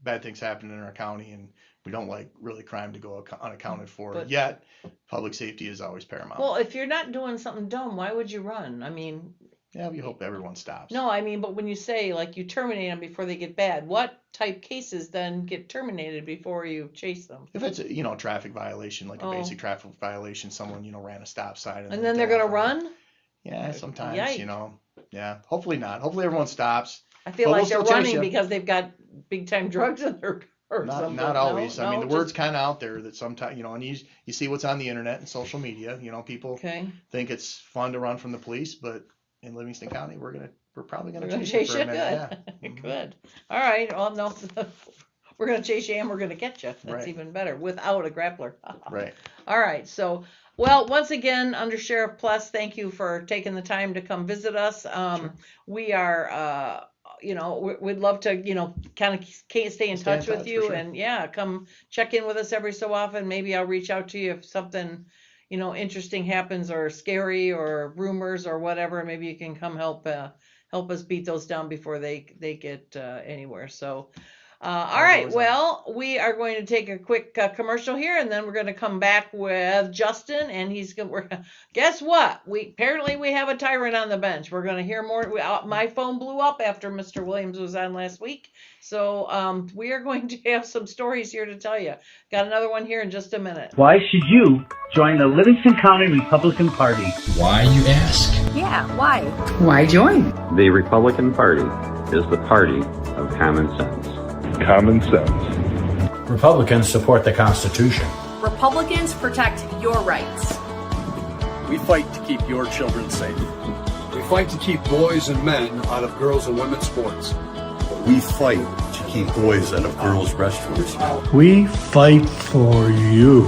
bad things happening in our county, and we don't like really crime to go unaccounted for. But yet, public safety is always paramount. Well, if you're not doing something dumb, why would you run? I mean, yeah, we hope everyone stops. No, I mean, but when you say like you terminate them before they get bad, what type cases then get terminated before you chase them? If it's a traffic violation, like a basic traffic violation, someone ran a stop sign, and then they're gonna run. Yeah, sometimes. Yikes. Yeah, hopefully not. Hopefully everyone stops. I feel like they're running because they've got big time drugs in their or something. Not always. No, I mean, the word's kind of out there that sometimes, and you see what's on the internet and social media. People think it's fun to run from the police, but in Livingston County, we're probably gonna chase you for a minute. Yeah. Good. All right. Well, no, we're gonna chase you and we're gonna get you. That's right. Even better without a grappler. Right. All right. So. Well, once again, Under Sheriff Pless, thank you for taking the time to come visit us. Sure. We are, we'd love to, kind of stay in touch with you, and come check in with us every so often. Maybe I'll reach out to you if something, interesting happens or scary or rumors or whatever. Maybe you can come help us beat those down before they get anywhere. So. All right. Well, we are going to take a quick commercial here, and then we're going to come back with Justin, and guess what? We have a tyrant on the bench. We're going to hear more. My phone blew up after Mr. Williams was on last week. So we are going to have some stories here to tell you. Got another one here in just a minute. Why should you join the Livingston County Republican Party? Why, you ask? Yeah, why? Why join? The Republican Party is the party of common sense. Common sense. Republicans support the Constitution. Republicans protect your rights. We fight to keep your children safe. We fight to keep boys and men out of girls' and women's sports. We fight to keep boys out of girls' restrooms. We fight for you.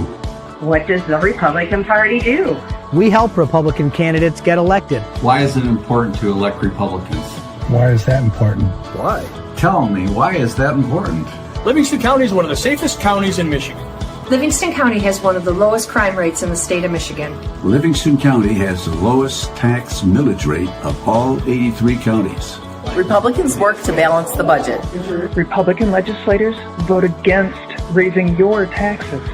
What does the Republican Party do? We help Republican candidates get elected. Why is it important to elect Republicans? Why is that important? Why? Tell me, why is that important? Livingston County is one of the safest counties in Michigan. Livingston County has one of the lowest crime rates in the state of Michigan. Livingston County has the lowest tax millage rate of all 83 counties. Republicans work to balance the budget. Republican legislators vote against raising your taxes.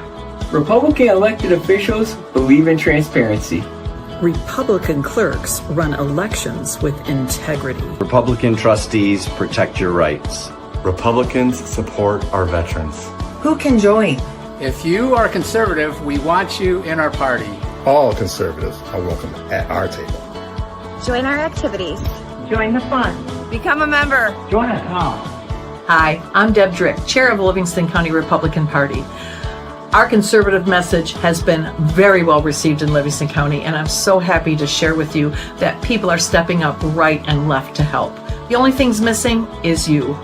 Republican elected officials believe in transparency. Republican clerks run elections with integrity. Republican trustees protect your rights. Republicans support our veterans. Who can join? If you are conservative, we want you in our party. All conservatives are welcome at our table. Join our activities. Join the fun. Become a member. Join us now. Hi, I'm Deb Drick, Chair of Livingston County Republican Party. Our conservative message has been very well received in Livingston County, and I'm so happy to share with you that people are stepping up right and left to help. The only thing's missing is you.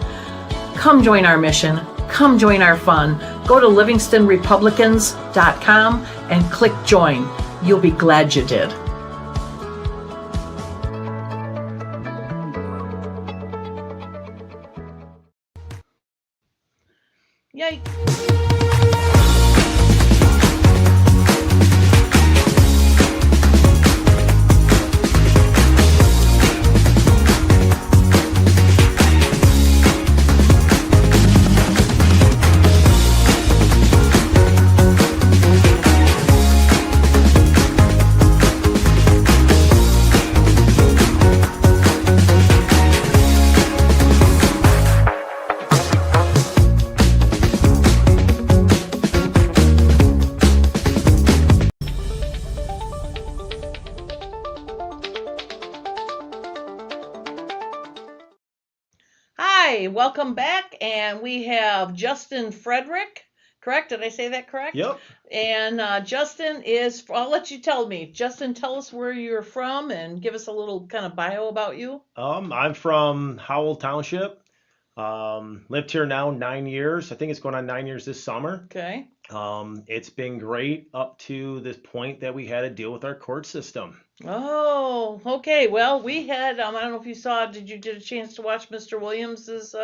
Come join our mission. Come join our fun. Go to livingstonrepublicans.com and click join. You'll be glad you did. Yikes. Hi, welcome back, and we have Justin Frederick, correct? Did I say that correct? Yep. And Justin is, I'll let you tell me. Justin, tell us where you're from and give us a little kind of bio about you. I'm from Howell Township. Lived here now 9 years. I think it's going on 9 years this summer. Okay. It's been great up to this point that we had to deal with our court system. Oh, okay. Well, we had, I don't know if you saw, did you get a chance to watch Mr. Williams's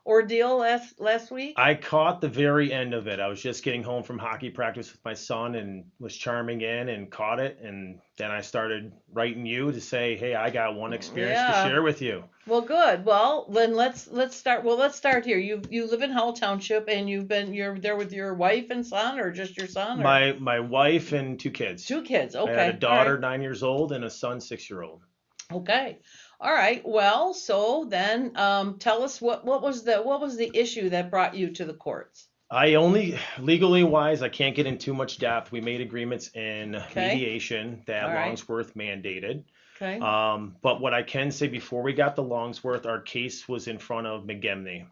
ordeal last week? I caught the very end of it. I was just getting home from hockey practice with my son and was charming in and caught it. And then I started writing you to say, hey, I got one experience to share with you. Well, good. Well, then let's start. Well, let's start here. You live in Howell Township, and you're there with your wife and son, or just your son? Or? My wife and two kids. Two kids. Okay. I had a daughter 9 years old and a son 6-year-old. Okay. All right. Well, so then tell us what was the issue that brought you to the courts? I only, legally wise, I can't get in too much depth. We made agreements in mediation that Longsworth mandated. Okay. But what I can say, before we got to Longsworth, our case was in front of McGemney,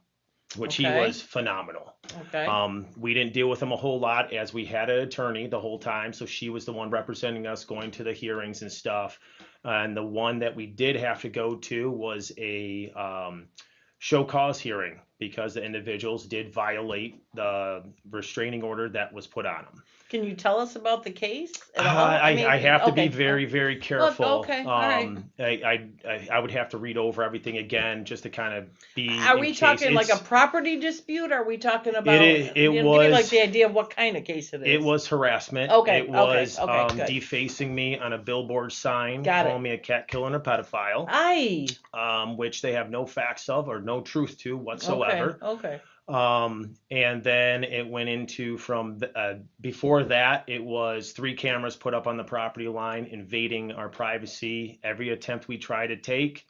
which he was phenomenal. Okay. We didn't deal with him a whole lot, as we had an attorney the whole time, so she was the one representing us, going to the hearings and stuff. And the one that we did have to go to was a show cause hearing, because the individuals did violate the restraining order that was put on them. Can you tell us about the case at all? I have to be very, very careful. Okay, all right. I would have to read over everything again just to kind of be. Are we talking like a property dispute? Or are we talking about? It give me like the idea of what kind of case it is. It was harassment. Okay. It was good. defacing me on a billboard sign, Got it. calling me a cat killer and a pedophile. Aye. Which they have no facts of or no truth to whatsoever. Okay. And then it went into before that, it was 3 cameras put up on the property line, invading our privacy. Every attempt we try to take,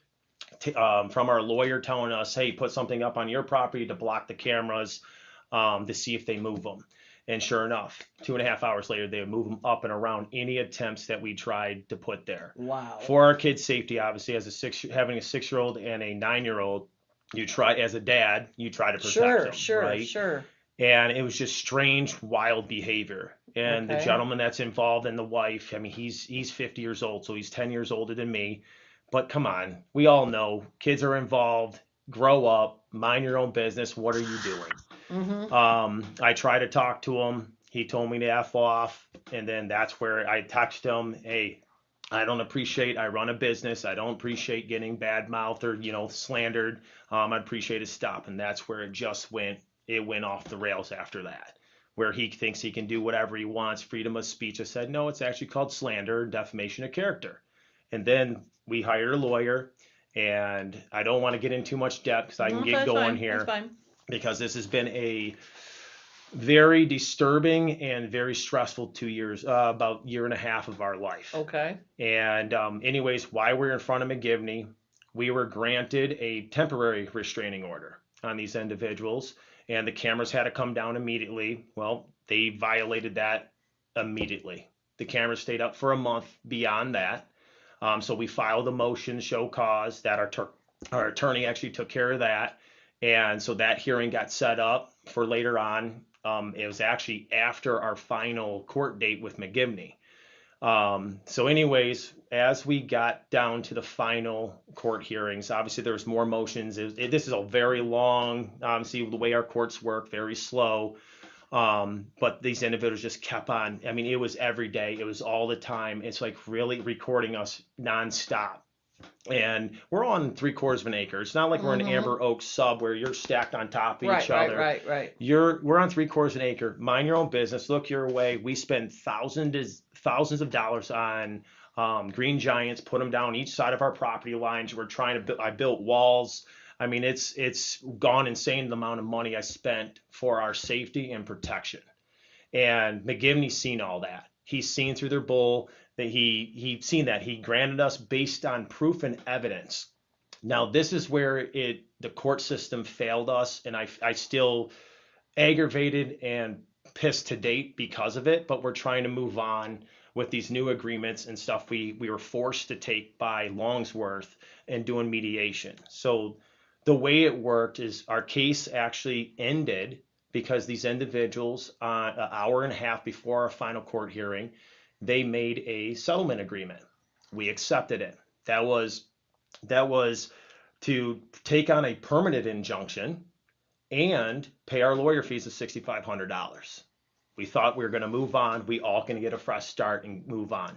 from our lawyer telling us, hey, put something up on your property to block the cameras, to see if they move them. And sure enough, 2.5 hours later, they would move them up and around any attempts that we tried to put there. Wow. For our kids' safety, obviously, as having a 6-year-old and a 9-year-old, you try, as a dad, you try to protect them, right? Sure. And it was just strange, wild behavior. And the gentleman that's involved and the wife, I mean, he's 50 years old, so he's 10 years older than me. But come on, we all know kids are involved. Grow up, mind your own business. What are you doing? Mm-hmm. I tried to talk to him. He told me to F off. And then that's where I texted him, hey, I run a business. I don't appreciate getting bad mouthed or, slandered. I'd appreciate a stop. And that's where it just went off the rails after that. where he thinks he can do whatever he wants, freedom of speech. I said, no, it's actually called slander, defamation of character. And then we hired a lawyer, and I don't want to get into too much depth because I can get going here, because this has been a very disturbing and very stressful 2 years, about year and a half of our life. Okay. And anyways, while we're in front of McGivney, we were granted a temporary restraining order on these individuals, and the cameras had to come down immediately. Well, they violated that immediately. The cameras stayed up for a month beyond that. So we filed a motion to show cause. That our attorney actually took care of that. And so that hearing got set up for later on. It was actually after our final court date with McGivney. So anyways, as we got down to the final court hearings, obviously there was more motions. This is a very long, obviously the way our courts work, very slow. But these individuals just kept on. I mean, it was every day. It was all the time. It's like really recording us nonstop. And we're on 3/4 of an acre. It's not like we're in Amber Oak sub where you're stacked on top of each other. Right. We're on 3/4 of an acre. Mind your own business. Look your way. We spend thousands of dollars on green giants, put them down each side of our property lines. We're trying to I built walls. I mean, it's gone insane the amount of money I spent for our safety and protection. And McGivney's seen all that. He's seen through their bull. That he'd seen that. He granted us based on proof and evidence. Now, this is where the court system failed us, and I still aggravated and pissed to date because of it, but we're trying to move on with these new agreements and stuff we were forced to take by Longsworth and doing mediation. So the way it worked is our case actually ended because these individuals, an hour and a half before our final court hearing, they made a settlement agreement. We accepted it. That was to take on a permanent injunction and pay our lawyer fees of $6,500. We thought we were going to move on. We all going to get a fresh start and move on.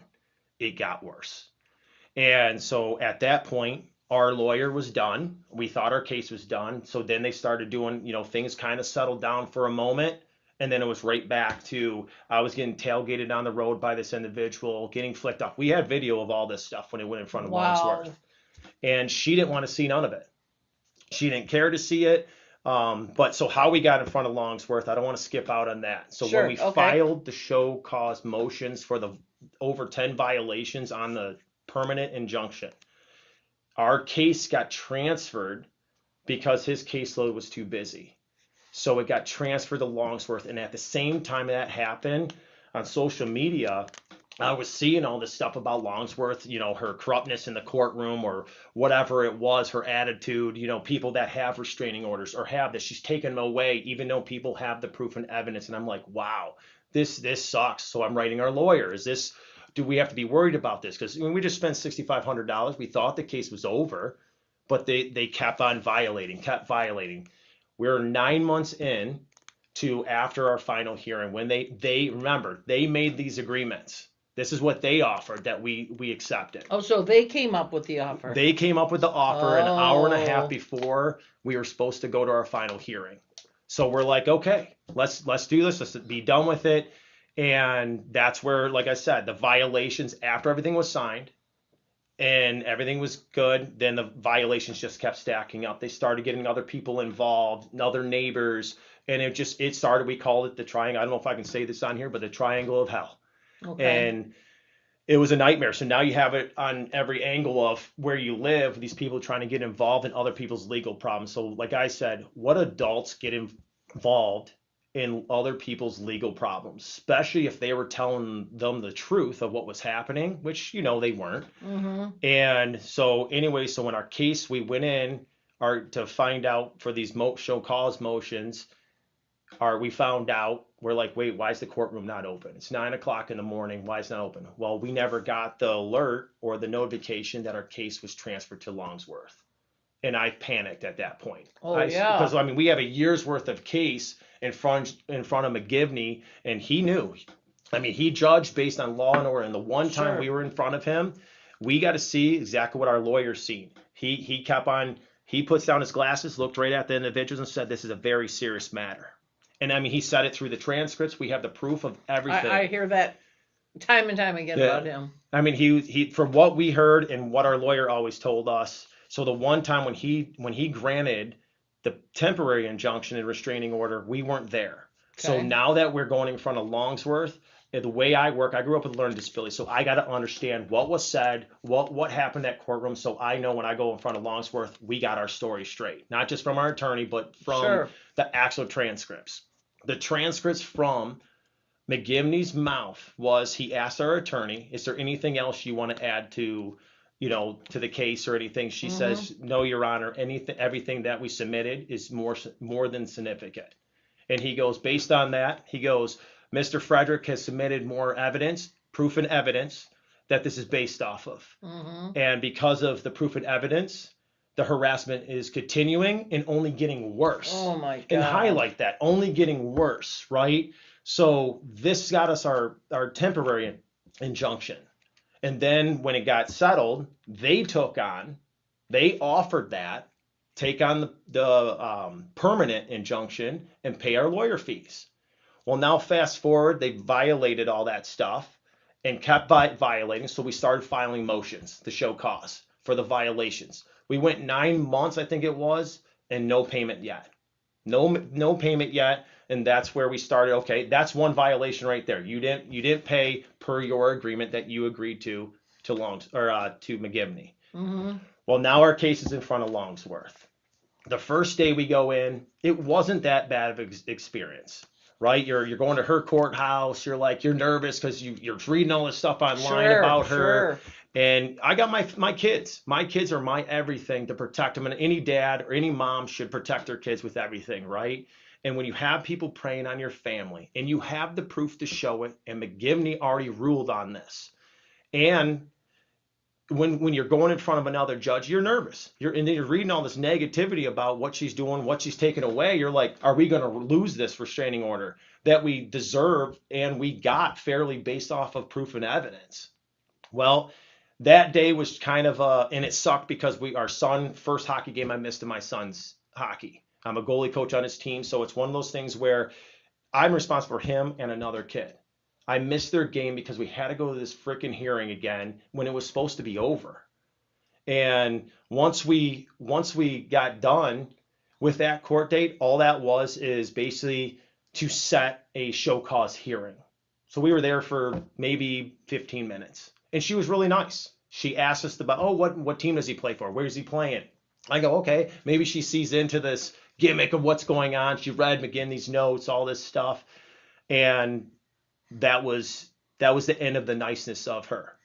It got worse. And so at that point, our lawyer was done. We thought our case was done. So then they started doing, things kind of settled down for a moment. And then it was right back to, I was getting tailgated on the road by this individual, getting flicked off. We had video of all this stuff when it went in front of Longsworth. And she didn't want to see none of it. She didn't care to see it. But so how we got in front of Longsworth, I don't want to skip out on that. So when we filed the show cause motions for the over 10 violations on the permanent injunction, our case got transferred because his caseload was too busy. So it got transferred to Longsworth. And at the same time that happened on social media, I was seeing all this stuff about Longsworth, her corruptness in the courtroom or whatever it was, her attitude, people that have restraining orders or have this, she's taken them away, even though people have the proof and evidence. And I'm like, wow, this sucks. So I'm writing our lawyer. Do we have to be worried about this? Because when we just spent $6,500, we thought the case was over, but they kept on violating. We're 9 months in to after our final hearing when they remember they made these agreements. This is what they offered that we accepted. Oh, so they came up with the offer. They came up with the offer an hour and a half before we were supposed to go to our final hearing. So we're like, okay, let's do this. Let's be done with it. And that's where, like I said, the violations after everything was signed and everything was good, then the violations just kept stacking up. They started getting other people involved, other neighbors, and it started, we called it the triangle. I don't know if I can say this on here, but the triangle of hell. Okay. And it was a nightmare. So now you have it on every angle of where you live, these people trying to get involved in other people's legal problems. So like I said, what adults get involved in other people's legal problems, especially if they were telling them the truth of what was happening, which, they weren't. Mm-hmm. And so anyway, so when our case, we went in to find out for these show cause motions, we found out, we're like, wait, why is the courtroom not open? It's 9:00 in the morning. Why is it not open? Well, we never got the alert or the notification that our case was transferred to Longsworth. And I panicked at that point. Yeah. Because we have a year's worth of case in front of McGivney, and he knew. He judged based on law and order. And the one time we were in front of him, we got to see exactly what our lawyer's seen. He kept on. He puts down his glasses, looked right at the individuals, and said, "This is a very serious matter." And I mean, he said it through the transcripts. We have the proof of everything. I hear that time and time again about him. I mean, he from what we heard and what our lawyer always told us. So the one time when he granted the temporary injunction and restraining order, we weren't there. Okay. So now that we're going in front of Longsworth, the way I work, I grew up with a learning disability, so I got to understand what was said, what happened at courtroom, so I know when I go in front of Longsworth, we got our story straight. Not just from our attorney, but from the actual transcripts. The transcripts from McGivney's mouth was, he asked our attorney, is there anything else you want to add to, to the case or anything? She says, no, Your Honor, everything that we submitted is more than significant. And he goes, based on that, he goes, Mr. Frederick has submitted more evidence, proof and evidence, that this is based off of. And because of the proof and evidence, the harassment is continuing and only getting worse. Oh my God. And highlight that, only getting worse, right? So this got us our temporary injunction. And then when it got settled, they offered that, take on the permanent injunction and pay our lawyer fees. Well, now fast forward, they violated all that stuff and kept violating. So we started filing motions to show cause for the violations. We went 9 months, I think it was, and no payment yet. No payment yet. And that's where we started. Okay, that's one violation right there. You didn't pay per your agreement that you agreed to McGivney. Well, now our case is in front of Longsworth. The first day we go in, it wasn't that bad of an experience. Right, you're going to her courthouse. You're nervous because you're reading all this stuff online about her. And I got my kids. My kids are my everything to protect them. And any dad or any mom should protect their kids with everything, right? And when you have people preying on your family and you have the proof to show it, and McGivney already ruled on this, and when you're going in front of another judge, you're nervous. And then you're reading all this negativity about what she's doing, what she's taking away. You're like, are we going to lose this restraining order that we deserve and we got fairly based off of proof and evidence? Well, that day was kind of and it sucked because our son, first hockey game I missed in my son's hockey. I'm a goalie coach on his team, so it's one of those things where I'm responsible for him and another kid. I missed their game because we had to go to this freaking hearing again when it was supposed to be over. And once we got done with that court date, all that is basically to set a show cause hearing. So we were there for maybe 15 minutes. And she was really nice. She asked us about, what team does he play for? Where is he playing? I go, okay, maybe she sees into this gimmick of what's going on. She read McGivney's notes, all this stuff. And that was the end of the niceness of her.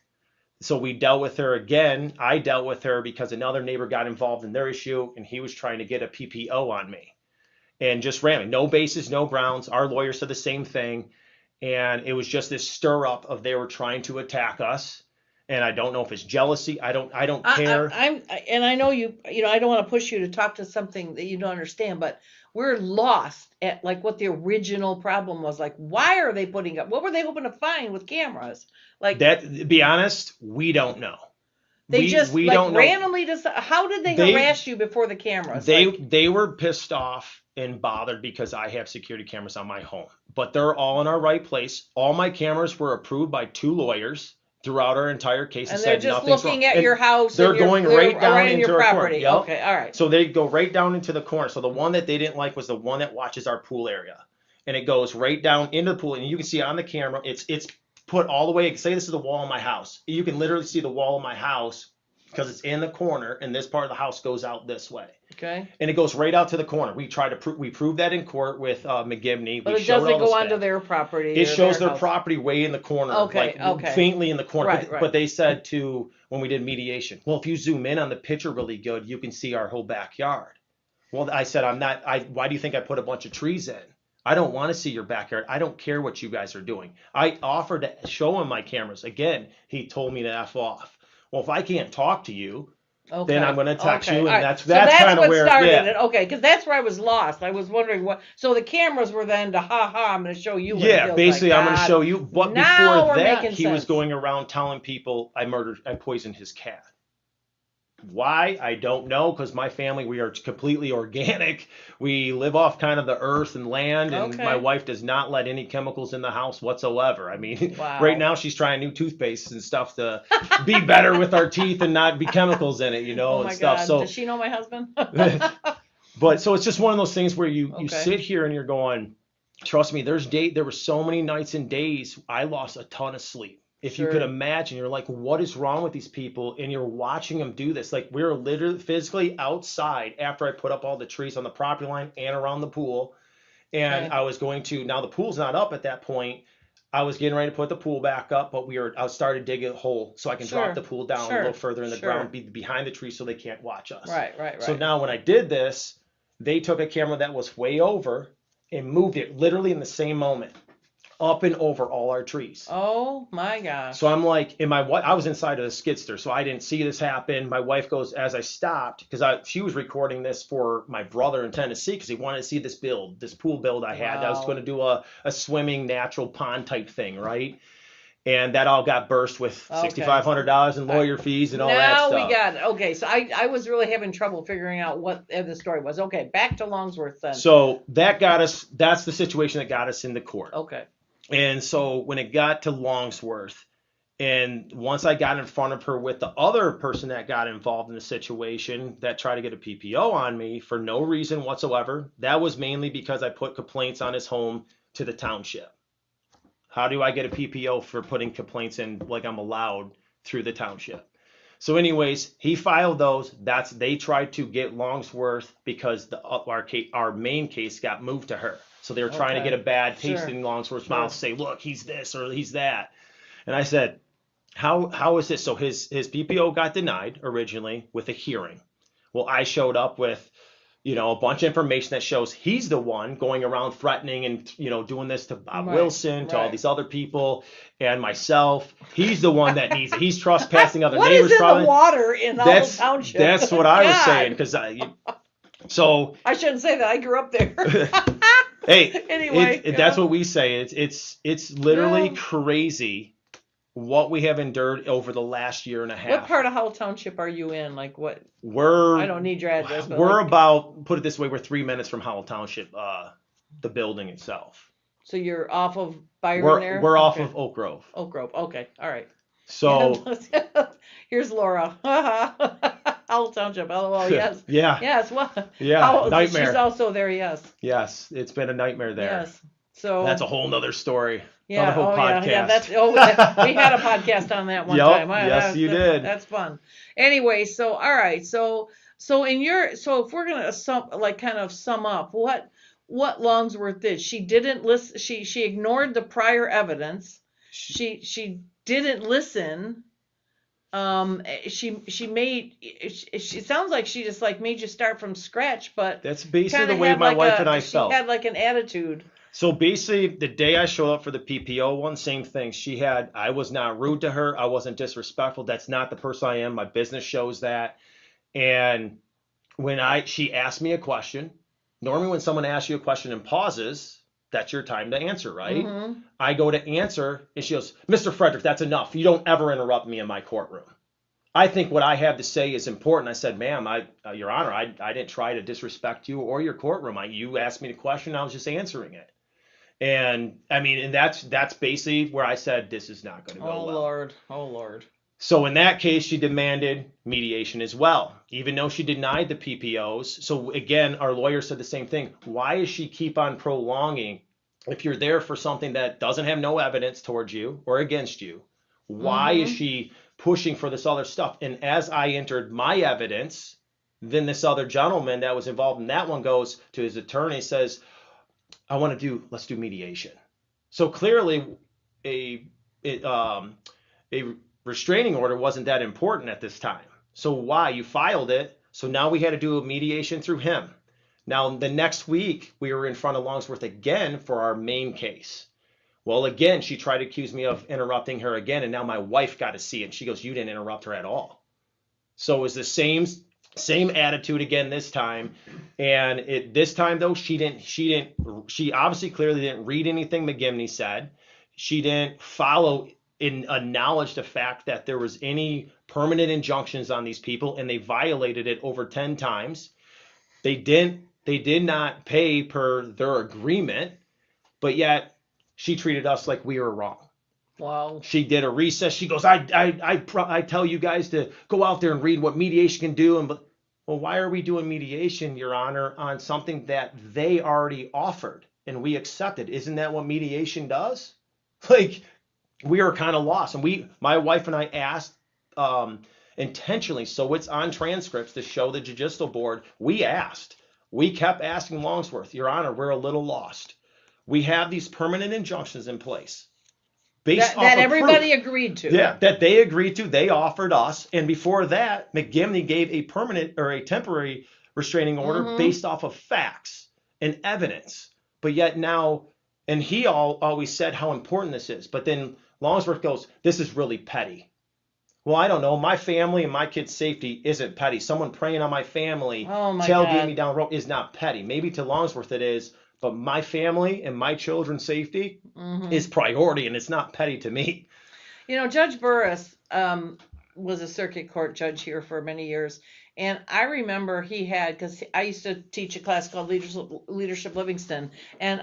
So we dealt with her again. I dealt with her because another neighbor got involved in their issue and he was trying to get a PPO on me. And just randomly, no basis, no grounds. Our lawyer said the same thing. And it was just this stir up of they were trying to attack us. And I don't know if it's jealousy. I don't care. And I know I don't want to push you to talk to something that you don't understand, but we're lost at like what the original problem was. Like, why are they putting up? What were they hoping to find with cameras? Like that. To be honest, we don't know. We don't randomly decide. How did they harass you before the cameras? They were pissed off and bothered because I have security cameras on my home, but they're all in our right place. All my cameras were approved by 2 lawyers throughout our entire case. And they're just looking at your house. They're going right down into your property. Yep. Okay, all right. So they go right down into the corner. So the one that they didn't like was the one that watches our pool area, and it goes right down into the pool. And you can see on the camera, it's put all the way. Say this is the wall of my house. You can literally see the wall of my house because it's in the corner, and this part of the house goes out this way. Okay. And it goes right out to the corner. We proved that in court with McGivney. But it doesn't go onto their property. It shows their property way in the corner, faintly in the corner. Right, but they said when we did mediation, well, if you zoom in on the picture really good, you can see our whole backyard. Well, I said, why do you think I put a bunch of trees in? I don't want to see your backyard. I don't care what you guys are doing. I offered to show him my cameras. Again, he told me to F off. Well, if I can't talk to you, then I'm going to text you, and that's kind of where started it. Okay, because that's where I was lost. I was wondering what. So the cameras were then to I'm going to show you. What basically, I'm going to show you. But before that, he was going around telling people I poisoned his cat. Why? I don't know, because my family, we are completely organic. We live off kind of the earth and land, and Okay. my wife does not let any chemicals in the house whatsoever. I mean, Wow. right now she's trying new toothpaste and stuff to be better with our teeth and not be chemicals in it, you know, Oh and my stuff. God. So, Does she know my husband? but so it's just one of those things where you Okay. sit here and you're going, trust me, there were so many nights and days I lost a ton of sleep. If you could Sure. imagine, you're like, what is wrong with these people? And you're watching them do this. Like, we were literally physically outside after I put up all the trees on the property line and around the pool. And Okay. I was going to, now the pool's not up at that point. I was getting ready to put the pool back up, but I started digging a hole so I can Sure. drop the pool down Sure. a little further in the Sure. ground, behind the tree so they can't watch us. Right. So now when I did this, they took a camera that was way over and moved it literally in the same moment up and over all our trees. Oh my gosh. So I'm like, I was inside of the skidster, so I didn't see this happen. My wife goes, as I stopped, because she was recording this for my brother in Tennessee, because he wanted to see this pool build I had. I was Wow. going to do a swimming natural pond type thing, right? And that all got burst with Okay. $6,500 in lawyer fees and all that Now stuff. we got it. Okay, so I was really having trouble figuring out what the story was. Okay, back to Longsworth then. So that got us, that's the situation that got us in the court. Okay. And so when it got to Longsworth, and once I got in front of her with the other person that got involved in the situation that tried to get a PPO on me for no reason whatsoever, that was mainly because I put complaints on his home to the township. How do I get a PPO for putting complaints in like I'm allowed through the township? So anyways, he filed those. They tried to get Longsworth because our main case got moved to her. So they were trying to Okay. get a bad taste Sure. in Longsworth's Sure. mouth, say, look, he's this or he's that. And I said, how is this? So his PPO got denied originally with a hearing. Well, I showed up with, a bunch of information that shows he's the one going around threatening and, doing this to Bob Right, Wilson, to all right. these other people, and myself. He's the one that needs it. He's trespassing other What neighbors. is in probably. the water in Howell Township? That's what I was God. saying. Because so I shouldn't say that. I grew up there. hey, Anyway, that's yeah. what we say. It's literally Yeah. crazy what we have endured over the last year and a half. What part of Howell Township are you in? Like what? We're I don't need your address. But we're like, about, put it this way, we're 3 minutes from Howell Township, the building itself. so you're off of Byron there? We're off Okay. of Oak Grove. Oak Grove. Okay. All right. So Here's Laura. Howell Township. LOL. Yes. yeah, Yes. What? Yeah, Howell- nightmare. She's also there. Yes. yes, it's been a nightmare there. Yes. So That's a whole nother story. yeah. Another whole Oh podcast. yeah. That's we had a podcast on that one Yup, time. yes, you did. That's fun. Anyway, so all right. So if we're gonna sum up what Longsworth did, she didn't listen. She ignored the prior evidence. She didn't listen. She made. She sounds like she just like made you start from scratch, but That's basically kinda the way had my like wife and I she felt. had like an attitude. So basically, the day I showed up for the PPO one, same thing. I was not rude to her. I wasn't disrespectful. That's not the person I am. My business shows that. And when she asked me a question, normally when someone asks you a question and pauses, that's your time to answer, right? Mhm. I go to answer, and she goes, Mr. Frederick, that's enough. You don't ever interrupt me in my courtroom. I think what I have to say is important. I said, ma'am, Your Honor, I didn't try to disrespect you or your courtroom. You asked me the question, I was just answering it. And I mean, and that's basically where I said, this is not going to go Oh well. Lord. So in that case, she demanded mediation as well, even though she denied the PPOs. So again, our lawyer said the same thing. Why does she keep on prolonging? If you're there for something that doesn't have no evidence towards you or against you, why is she pushing for this other stuff? And as I entered my evidence, then this other gentleman that was involved in that one goes to his attorney, says, let's do mediation. So clearly a restraining order wasn't that important at this time. So why? You filed it. So now we had to do a mediation through him. Now, the next week, we were in front of Longsworth again for our main case. Well, again, she tried to accuse me of interrupting her again, and now my wife got to see it. And she goes, you didn't interrupt her at all. So it was the same attitude again this time. And this time, though, she obviously clearly didn't read anything McGivney said. She didn't follow acknowledged the fact that there was any permanent injunctions on these people, and they violated it over 10 times. They did not pay per their agreement, but yet she treated us like we were wrong. Wow. She did a recess. She goes, I tell you guys to go out there and read what mediation can do. And well, why are we doing mediation, Your Honor, on something that they already offered and we accepted? Isn't that what mediation does? Like, we are kind of lost. And my wife and I asked intentionally, so it's on transcripts to show the judicial board, we kept asking Longsworth, Your Honor, we're a little lost. We have these permanent injunctions in place. That everybody agreed to. Yeah, that they agreed to, they offered us. And before that, McGivney gave a permanent or a temporary restraining order based off of facts and evidence. But yet now, and he always said how important this is. But then Longsworth goes, this is really petty. Well, I don't know. My family and my kids' safety isn't petty. Someone preying on my family, tailgating me down the road is not petty. Maybe to Longsworth it is. But my family and my children's safety is priority, and it's not petty to me. You know, Judge Burris was a circuit court judge here for many years. And I remember he had, because I used to teach a class called Leadership Livingston, and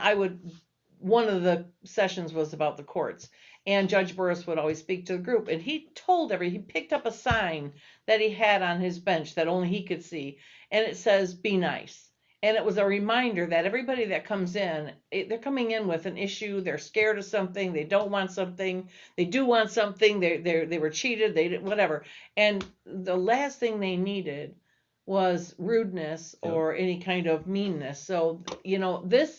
one of the sessions was about the courts. And Judge Burris would always speak to the group. And he picked up a sign that he had on his bench that only he could see. And it says, be nice. And it was a reminder that everybody that comes in, they're coming in with an issue. They're scared of something. They don't want something. They do want something. They were cheated. They did whatever. And the last thing they needed was rudeness or any kind of meanness. So, you know, we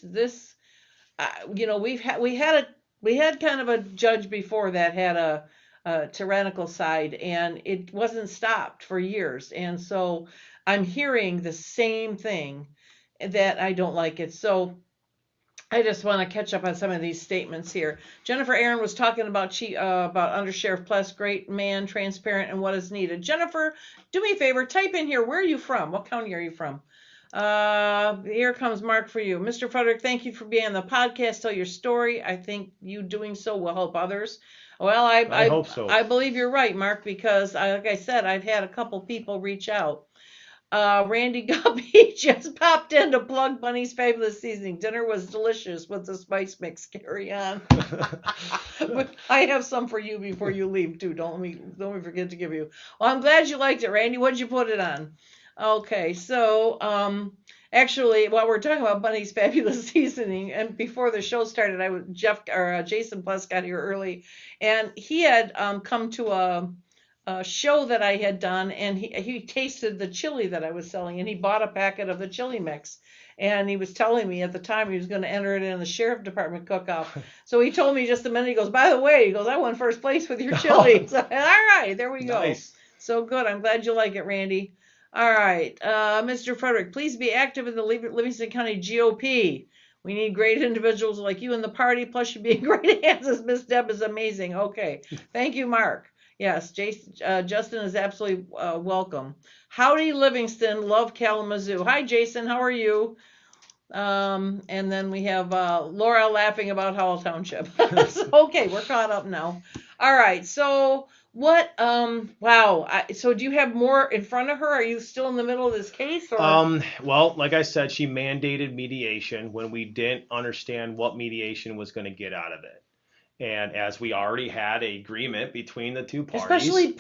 had kind of a judge before that had a tyrannical side, and it wasn't stopped for years. And so I'm hearing the same thing, that I don't like it. So I just want to catch up on some of these statements here. Jennifer Aaron was talking about Under Sheriff Pless, great man, transparent, and what is needed. Jennifer, do me a favor, type in here, where are you from? What county are you from? Here comes Mark for you. Mr. Frederick, thank you for being on the podcast. Tell your story. I think you doing so will help others. Well, I hope so. I believe you're right, Mark, because like I said, I've had a couple people reach out. Randy Guppy just popped in to plug Bunny's Fabulous Seasoning. Dinner was delicious with the spice mix. Carry on. I have some for you before you leave too. Don't let me forget to give you. Well, I'm glad you liked it, Randy. What'd you put it on? Okay, so actually, while we're talking about Bunny's Fabulous Seasoning, and before the show started, Jason Pless got here early, and he had come to a show that I had done, and he tasted the chili that I was selling, and he bought a packet of the chili mix, and he was telling me at the time he was going to enter it in the sheriff department cook-off. So he told me just a minute, he goes, by the way, I won first place with your chili. So, all right, there we go. Nice. So good. I'm glad you like it, Randy. All right, Mr. Frederick, please be active in the Livingston County GOP. We need great individuals like you in the party, plus you being great hands as Miss Deb is amazing. Okay, thank you, Mark. Yes, Justin is absolutely welcome. Howdy, Livingston. Love Kalamazoo. Hi, Jason. How are you? And then we have Laura laughing about Howell Township. Okay, we're caught up now. All right. So what? Wow. So do you have more in front of her? Are you still in the middle of this case? Or? Well, like I said, she mandated mediation when we didn't understand what mediation was going to get out of it. And as we already had an agreement between the two parties. Especially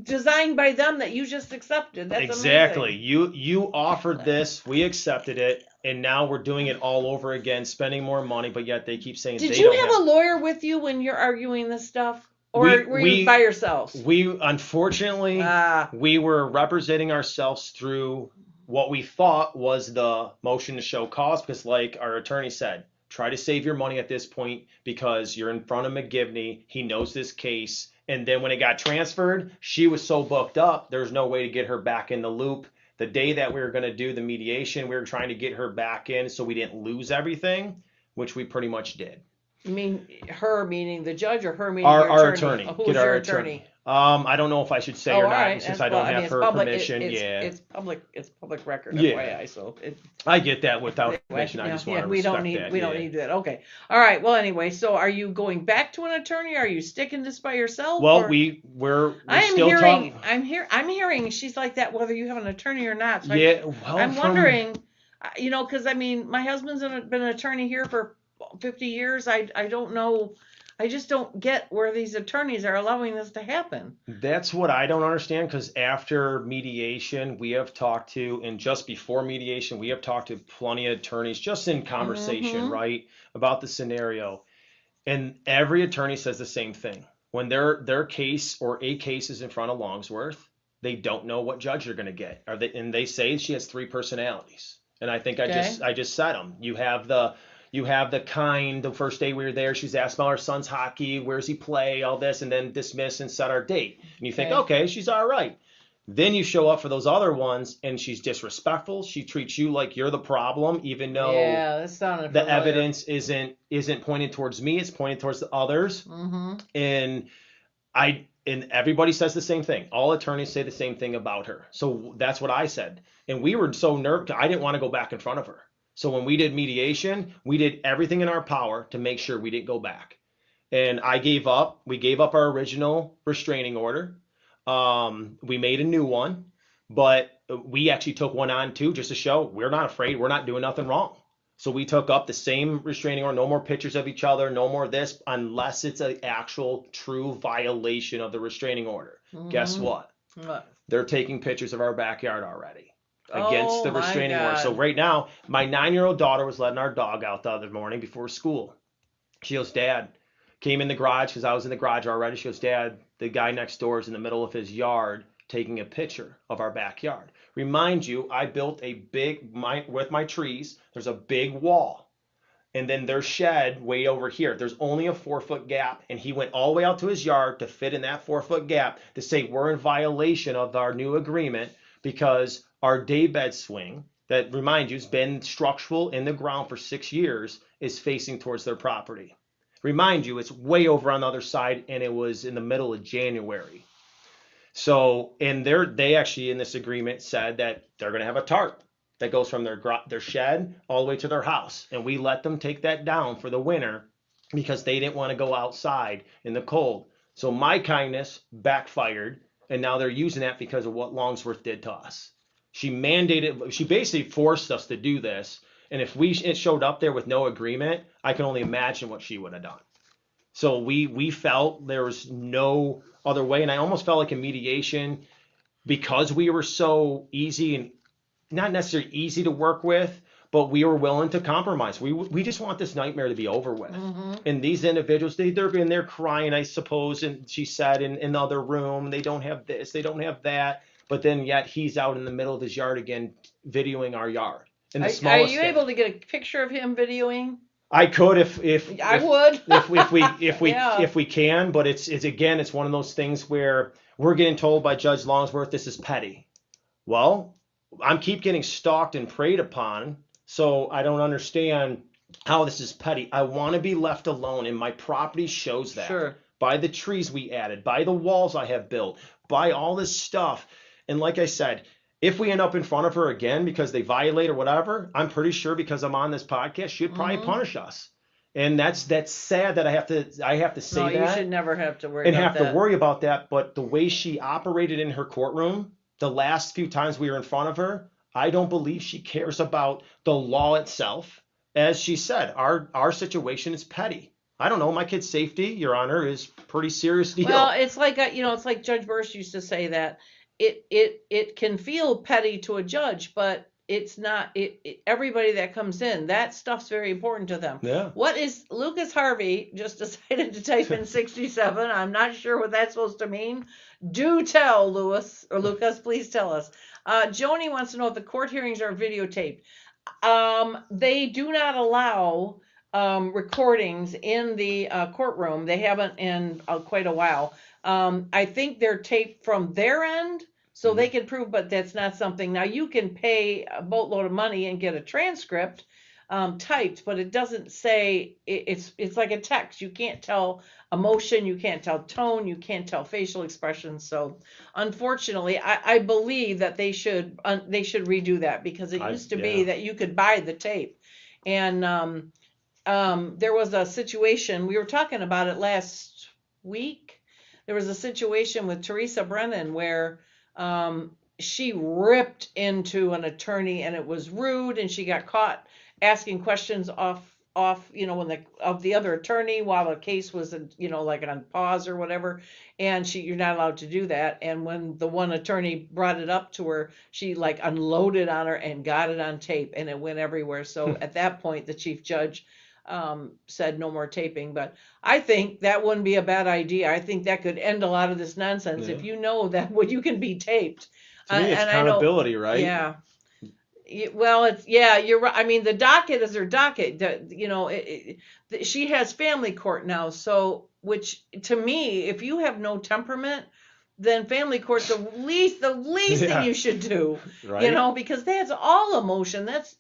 designed by them that you just accepted. That's exactly. Amazing. You offered this, we accepted it, and now we're doing it all over again, spending more money, but yet they keep saying Did you have a lawyer with you when you're arguing this stuff? Or were you by yourselves? We, unfortunately, we were representing ourselves through what we thought was the motion to show cause, because like our attorney said, try to save your money at this point because you're in front of McGivney. He knows this case. And then when it got transferred, she was so booked up, there's no way to get her back in the loop. The day that we were going to do the mediation, we were trying to get her back in so we didn't lose everything, which we pretty much did. You mean her meaning the judge or her meaning our attorney? Who's your attorney? I don't know if I should say or all not, right. since That's I don't well, have it's her public. permission. It's public record. Yeah. FYI, so it. I get that without Anyway, permission. I just want to we respect don't need that. we don't need to do that. Okay. All right. Well, anyway, so are you going back to an attorney? Are you sticking this by yourself? Well, or? we're I am still hearing. talking. I'm hearing she's like that whether you have an attorney or not. So Yeah. Well, I'm wondering, because I mean, my husband's been an attorney here for 50 years. I don't know. I just don't get where these attorneys are allowing this to happen. That's what I don't understand, because after mediation, we have talked to, and just before mediation, we have talked to plenty of attorneys just in conversation, right, about the scenario. And every attorney says the same thing. When their case or a case is in front of Longsworth, they don't know what judge they're going to get. And they say she has 3 personalities. And I think I just said them. You have the kind, the first day we were there, she's asked about our son's hockey, where's he play, all this, and then dismiss and set our date. And you think, okay, she's all right. Then you show up for those other ones and she's disrespectful. She treats you like you're the problem, even though that sounded the familiar. evidence isn't pointed towards me, it's pointed towards the others. And everybody says the same thing. All attorneys say the same thing about her. So that's what I said. And we were so nervous, I didn't want to go back in front of her. So when we did mediation, we did everything in our power to make sure we didn't go back. And we gave up our original restraining order. We made a new one, but we actually took one on too, just to show we're not afraid, we're not doing nothing wrong. So we took up the same restraining order, no more pictures of each other, no more of this, unless it's an actual true violation of the restraining order. Guess what? What? They're taking pictures of our backyard already against the my restraining order. God. So right now, my 9-year-old daughter was letting our dog out the other morning before school. She goes, Dad, came in the garage because I was in the garage already. She goes, Dad, the guy next door is in the middle of his yard taking a picture of our backyard. Remind you, I built with my trees, there's a big wall. And then their shed way over here, there's only a 4-foot gap. And he went all the way out to his yard to fit in that 4-foot gap to say we're in violation of our new agreement because our daybed swing, that, remind you, has been structural in the ground for 6 years, is facing towards their property. Remind you, it's way over on the other side, and it was in the middle of January. So, and they actually in this agreement said that they're going to have a tarp that goes from their shed all the way to their house. And we let them take that down for the winter because they didn't want to go outside in the cold. So my kindness backfired, and now they're using that because of what Longsworth did to us. She basically forced us to do this. And if it showed up there with no agreement, I can only imagine what she would have done. So we felt there was no other way. And I almost felt like in mediation, because we were so easy and not necessarily easy to work with, but we were willing to compromise. We just want this nightmare to be over with. And these individuals, they're in there crying, I suppose. And she said in the other room, they don't have this, they don't have that. But then yet he's out in the middle of his yard again, videoing our yard. Are you able to get a picture of him videoing? I could if I would if we can, but it's one of those things where we're getting told by Judge Longsworth this is petty. Well, I'm keep getting stalked and preyed upon, so I don't understand how this is petty. I want to be left alone, and my property shows that. Sure. By the trees we added, by the walls I have built, by all this stuff. And like I said, if we end up in front of her again because they violate or whatever, I'm pretty sure because I'm on this podcast, she'd probably punish us. And that's sad that I have to say that. No, you should never have to worry about that. To worry about that. But the way she operated in her courtroom, the last few times we were in front of her, I don't believe she cares about the law itself. As she said, our situation is petty. I don't know. My kid's safety, Your Honor, is pretty serious deal. Well, it's like it's like Judge Bursch used to say that it can feel petty to a judge, but it's not. Everybody that comes in, that stuff's very important to them. Yeah. What is Lucas Harvey just decided to type in 67? I'm not sure what that's supposed to mean. Do tell, Lucas, please tell us. Joni wants to know if the court hearings are videotaped. They do not allow recordings in the courtroom. They haven't in quite a while. I think they're taped from their end, so they can prove, but that's not something. Now, you can pay a boatload of money and get a transcript, typed, but it doesn't say it's like a text. You can't tell emotion, you can't tell tone, you can't tell facial expressions. So unfortunately, I believe that they should redo that, because it used to be that you could buy the tape. And there was a situation, we were talking about it last week. There was a situation with Teresa Brennan where she ripped into an attorney, and it was rude, and she got caught asking questions off of the other attorney while the case was like on pause or whatever, and you're not allowed to do that. And when the one attorney brought it up to her, she like unloaded on her and got it on tape, and it went everywhere. So at that point, the chief judge said no more taping. But I think that wouldn't be a bad idea. I think that could end a lot of this nonsense if you know that you can be taped. To me, it's accountability, right? Yeah. Well, you're right. I mean, the docket is her docket. She has family court now. So, which to me, if you have no temperament, then family court's the least thing you should do, right. Because that's all emotion. That's,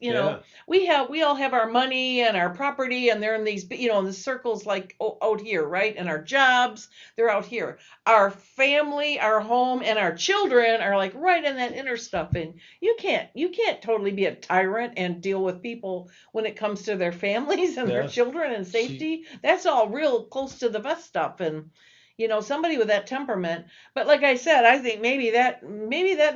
we all have our money and our property, and they're in these, in the circles like out here, right? And our jobs, they're out here. Our family, our home, and our children are like right in that inner stuff. And you can't totally be a tyrant and deal with people when it comes to their families and their children and safety. That's all real close to the vest stuff. And somebody with that temperament. But like I said, I think maybe that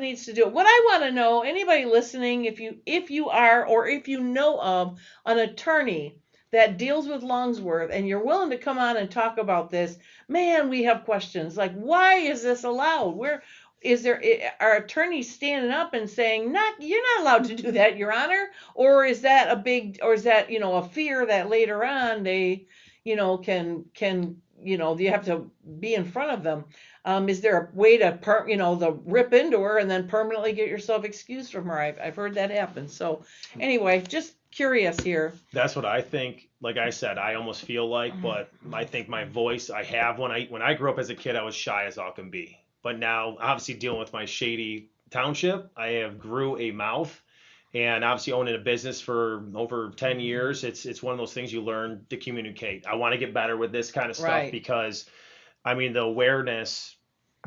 needs to do it. What I want to know, anybody listening, if you are, or if you know of an attorney that deals with Longsworth and you're willing to come on and talk about this, man, we have questions. Like, why is this allowed? Are attorneys standing up and saying, you're not allowed to do that, Your Honor? Or is that a fear that later on they, can do you have to be in front of them? Is there a way to rip into her and then permanently get yourself excused from her? I've heard that happen. So anyway, just curious here. That's what I think. Like I said, I almost feel like, but I think my voice I have when I grew up as a kid, I was shy as all can be. But now, obviously dealing with my shady township, I have grew a mouth. And obviously owning a business for over 10 years, it's one of those things you learn to communicate. I want to get better with this kind of stuff because, I mean, the awareness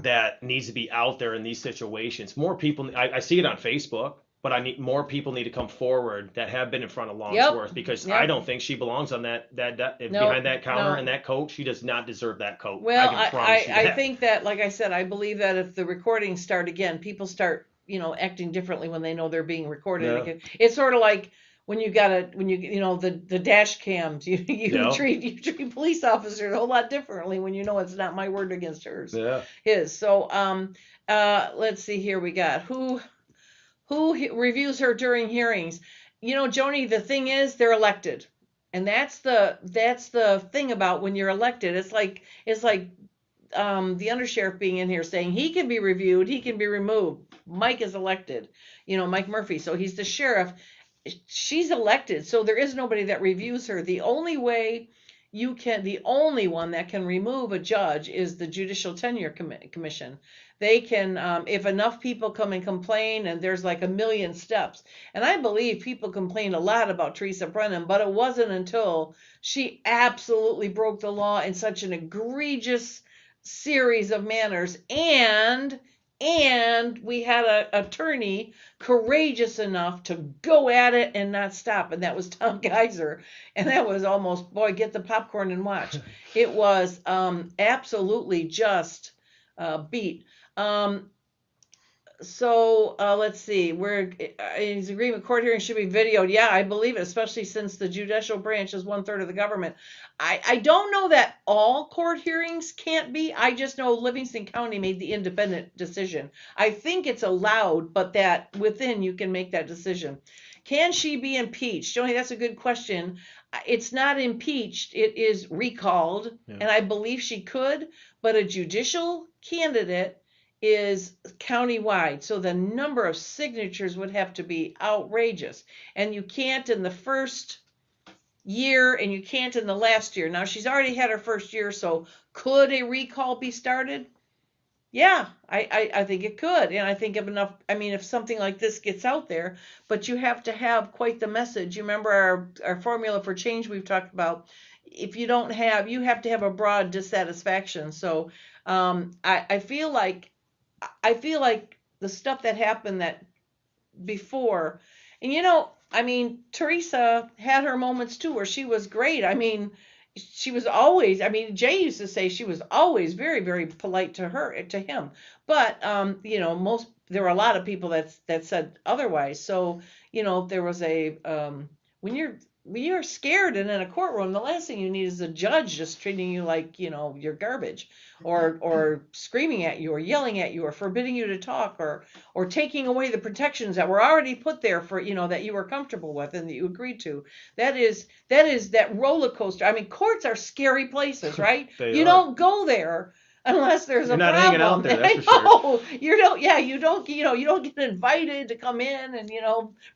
that needs to be out there in these situations. More people, I see it on Facebook, but more people need to come forward that have been in front of Longsworth because I don't think she belongs on that behind that counter and that coat. She does not deserve that coat. Well, I think that, like I said, I believe that if the recordings start again, people start acting differently when they know they're being recorded. Yeah. It's sort of like when the dash cams, you treat police officers a whole lot differently when it's not my word against hers. Yeah. His. So let's see here. We got who reviews her during hearings. Joni, the thing is they're elected. And that's the thing about when you're elected. It's like the undersheriff being in here saying he can be reviewed, he can be removed. Mike is elected, Mike Murphy. So he's the sheriff. She's elected. So there is nobody that reviews her. The only one that can remove a judge is the Judicial Tenure Commission. They can, if enough people come and complain, and there's like a million steps. And I believe people complained a lot about Teresa Brennan, but it wasn't until she absolutely broke the law in such an egregious series of manners, and we had an attorney courageous enough to go at it and not stop, and that was Tom Geiser, and that was almost, boy, get the popcorn and watch. It was absolutely just beat. So let's see, where his agreement court hearing should be videoed. Yeah, I believe it, especially since the judicial branch is 1/3 of the government. I don't know that all court hearings can't be. I just know Livingston County made the independent decision. I think it's allowed, but that within you can make that decision. Can she be impeached? Joni, that's a good question. It's not impeached, it is recalled, and I believe she could, but a judicial candidate is countywide, so the number of signatures would have to be outrageous, and you can't in the first year and you can't in the last year. Now she's already had her first year, so could a recall be started? Yeah, I think it could. And I think if something like this gets out there, but you have to have quite the message. You remember our formula for change we've talked about. If you don't have, you have to have a broad dissatisfaction. So I feel like the stuff that happened that before, and Teresa had her moments too where she was great. She was always, Jay used to say she was always very, very polite to him. But, there were a lot of people that said otherwise. So, there was when you're scared and in a courtroom, the last thing you need is a judge just treating you like, you're garbage, or screaming at you or yelling at you or forbidding you to talk or taking away the protections that were already put there for, that you were comfortable with and that you agreed to. That is that roller coaster. Courts are scary places, right? You don't go there unless there's a problem. You're not hanging out there, that's for sure. You don't get invited to come in and,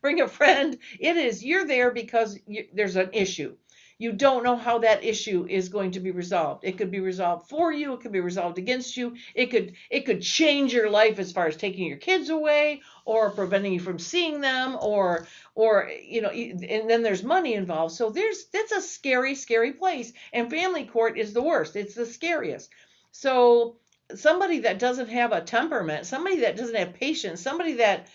bring a friend. You're there because there's an issue. You don't know how that issue is going to be resolved. It could be resolved for you. It could be resolved against you. It could change your life as far as taking your kids away or preventing you from seeing them or and then there's money involved. So that's a scary, scary place. And family court is the worst. It's the scariest. So somebody that doesn't have a temperament, somebody that doesn't have patience, somebody that,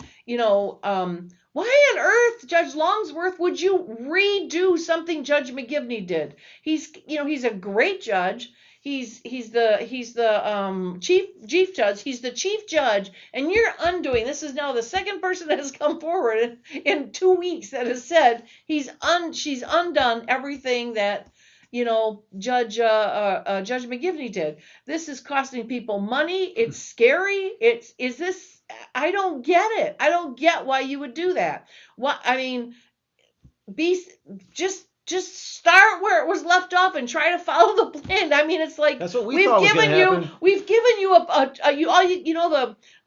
why on earth, Judge Longsworth, would you redo something Judge McGivney did? He's a great judge. He's the chief judge. He's the chief judge, and you're undoing. This is now the second person that has come forward in 2 weeks that has said she's undone everything that Judge McGivney did. This is costing people money. It's scary. I don't get it. I don't get why you would do that. Just start where it was left off and try to follow the plan. It's like that's what we've given you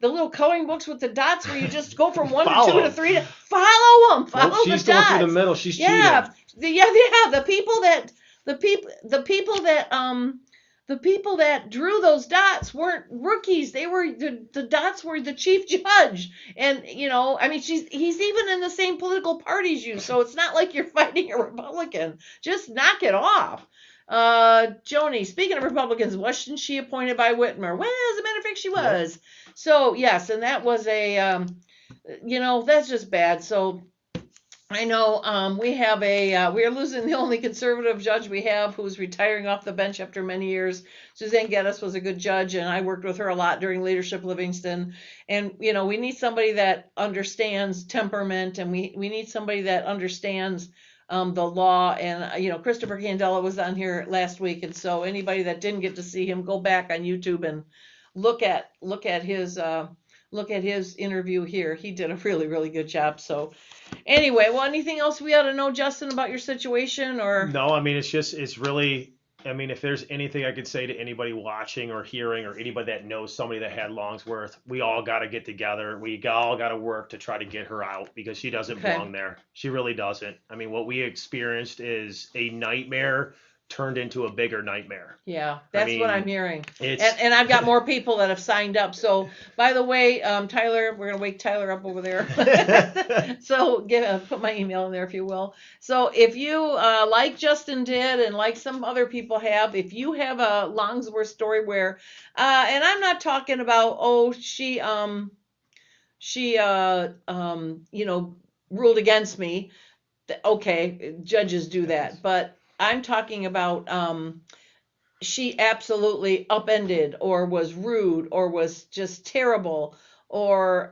the little coloring books with the dots where you just go from 1 to 2 to 3 to follow them. Follow the dots. She's going through the middle. She's cheating. The people that drew those dots weren't rookies. They were the dots were the chief judge, and he's even in the same political party as you. So it's not like you're fighting a Republican. Just knock it off. Joni, speaking of Republicans, wasn't she appointed by Whitmer? Well, as a matter of fact, she was. Yeah. So yes, and that was that's just bad. So. I know we are losing the only conservative judge we have who's retiring off the bench after many years. Suzanne Geddes was a good judge, and I worked with her a lot during Leadership Livingston. And, we need somebody that understands temperament, and we need somebody that understands the law. And, Christopher Candela was on here last week. And so anybody that didn't get to see him, go back on YouTube and look at his interview here. He did a really, really good job. So anyway, well, anything else we ought to know, Justin, about your situation? Or no, it's really, if there's anything I could say to anybody watching or hearing or anybody that knows somebody that had Longsworth, we all got to get together. We all got to work to try to get her out because she doesn't belong there. She really doesn't. What we experienced is a nightmare turned into a bigger nightmare. Yeah, that's what I'm hearing. And I've got more people that have signed up. So, by the way, Tyler, we're going to wake Tyler up over there. So, put my email in there if you will. So, if you, like Justin did and like some other people have, if you have a Longsworth story where, and I'm not talking about, she ruled against me. Okay, judges do that. But I'm talking about she absolutely upended or was rude or was just terrible or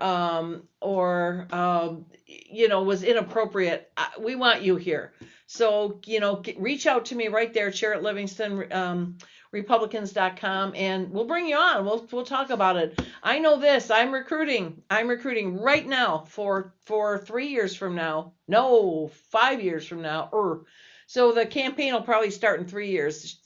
was inappropriate. We want you here. So, reach out to me right there, Chair at Livingston, Republicans.com, and we'll bring you on. We'll talk about it. I know this. I'm recruiting right now for 3 years from now. No, 5 years from now. So the campaign will probably start in 3 years.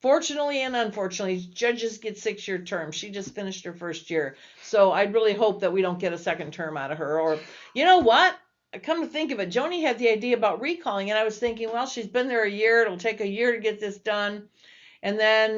Fortunately and unfortunately, judges get 6-year terms. She just finished her first year. So I'd really hope that we don't get a second term out of her. Or, you know what? Come to think of it, Joni had the idea about recalling, and I was thinking, well, she's been there a year. It'll take a year to get this done. And then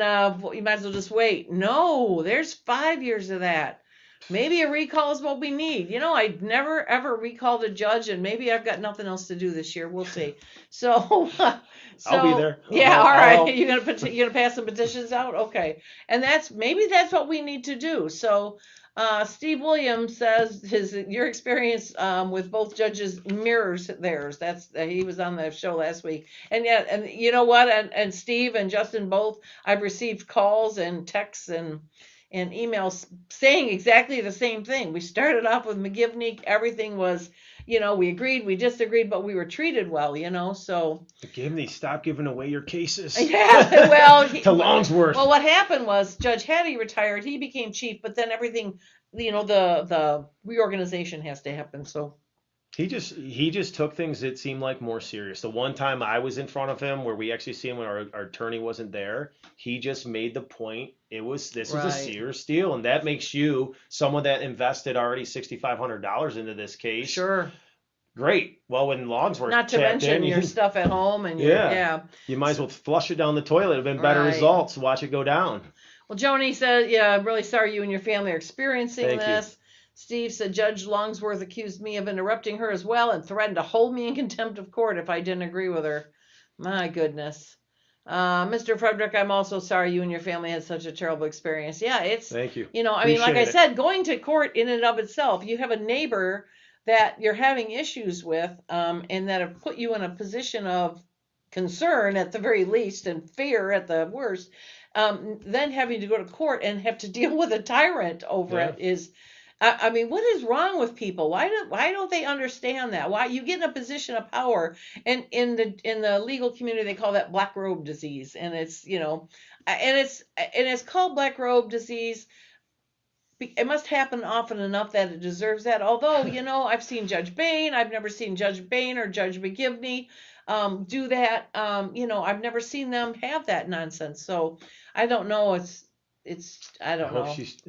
you might as well just wait. No, there's 5 years of that. Maybe a recall is what we need. You know, I never ever recalled a judge, and maybe I've got nothing else to do this year. We'll see. So, I'll be there. Yeah, all right. I'll- You're gonna pass some petitions out, okay? And maybe that's what we need to do. So, Steve Williams says your experience with both judges mirrors theirs. He was on the show last week, and you know what? And Steve and Justin both. I've received calls and texts and emails saying exactly the same thing. We started off with McGivney. Everything was, we agreed, we disagreed, but we were treated well, so. McGivney, stop giving away your cases. Yeah, well. To Longsworth. Well, what happened was Judge Hattie retired. He became chief, but then everything, the reorganization has to happen, so. He just took things, it seemed like, more serious. The one time I was in front of him where we actually see him when our attorney wasn't there, he just made the point this was a serious deal, and that makes you someone that invested already $6,500 into this case. Sure. Great. Well, when Longsworth not to mention your stuff at home and you might as well flush it down the toilet. It'd have been better results. Watch it go down. Well, Joni said, I'm really sorry you and your family are experiencing Thank this. You. Steve said Judge Longsworth accused me of interrupting her as well and threatened to hold me in contempt of court if I didn't agree with her. My goodness. Mr. Frederick, I'm also sorry you and your family had such a terrible experience. Yeah, it's, thank you. Like I said, going to court in and of itself, you have a neighbor that you're having issues with and that have put you in a position of concern at the very least and fear at the worst. Then having to go to court and have to deal with a tyrant over it is... what is wrong with people? Why don't they understand that? Why you get in a position of power, and in the legal community they call that black robe disease, and it's it's called black robe disease. It must happen often enough that it deserves that. Although I've seen Judge Bain, I've never seen Judge Bain or Judge McGivney do that. I've never seen them have that nonsense. So I don't know. I don't know.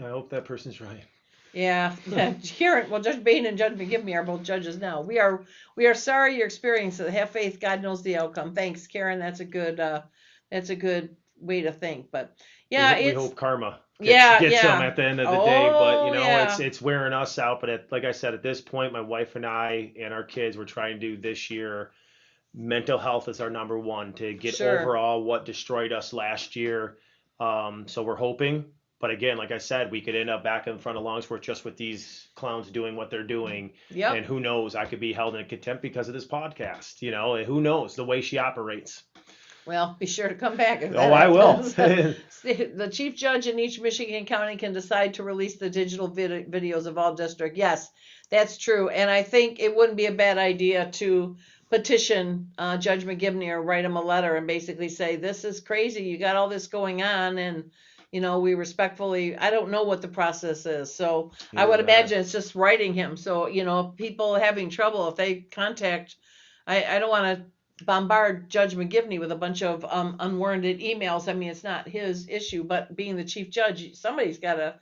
I hope that person's right. Yeah. Well, Judge Bain and Judge McGivney are both judges now. We are sorry your experience. Have faith. God knows the outcome. Thanks, Karen. That's a good way to think. But yeah, we hope karma gets some at the end of the day. But it's wearing us out. But like I said, at this point, my wife and I and our kids, we're trying to do this year. Mental health is our number one to get over all what destroyed us last year. So we're hoping. But again, like I said, we could end up back in front of Longsworth just with these clowns doing what they're doing. Yep. And who knows, I could be held in contempt because of this podcast. And who knows the way she operates. Well, be sure to come back. I will. The chief judge in each Michigan county can decide to release the digital videos of all districts. Yes, that's true. And I think it wouldn't be a bad idea to petition Judge McGivney or write him a letter and basically say, this is crazy. You got all this going on, and we respectfully, I don't know what the process is. So I would imagine it's just writing him. So, people having trouble, if they contact, I don't want to bombard Judge McGivney with a bunch of unwarranted emails. I mean, it's not his issue, but being the chief judge, somebody's got to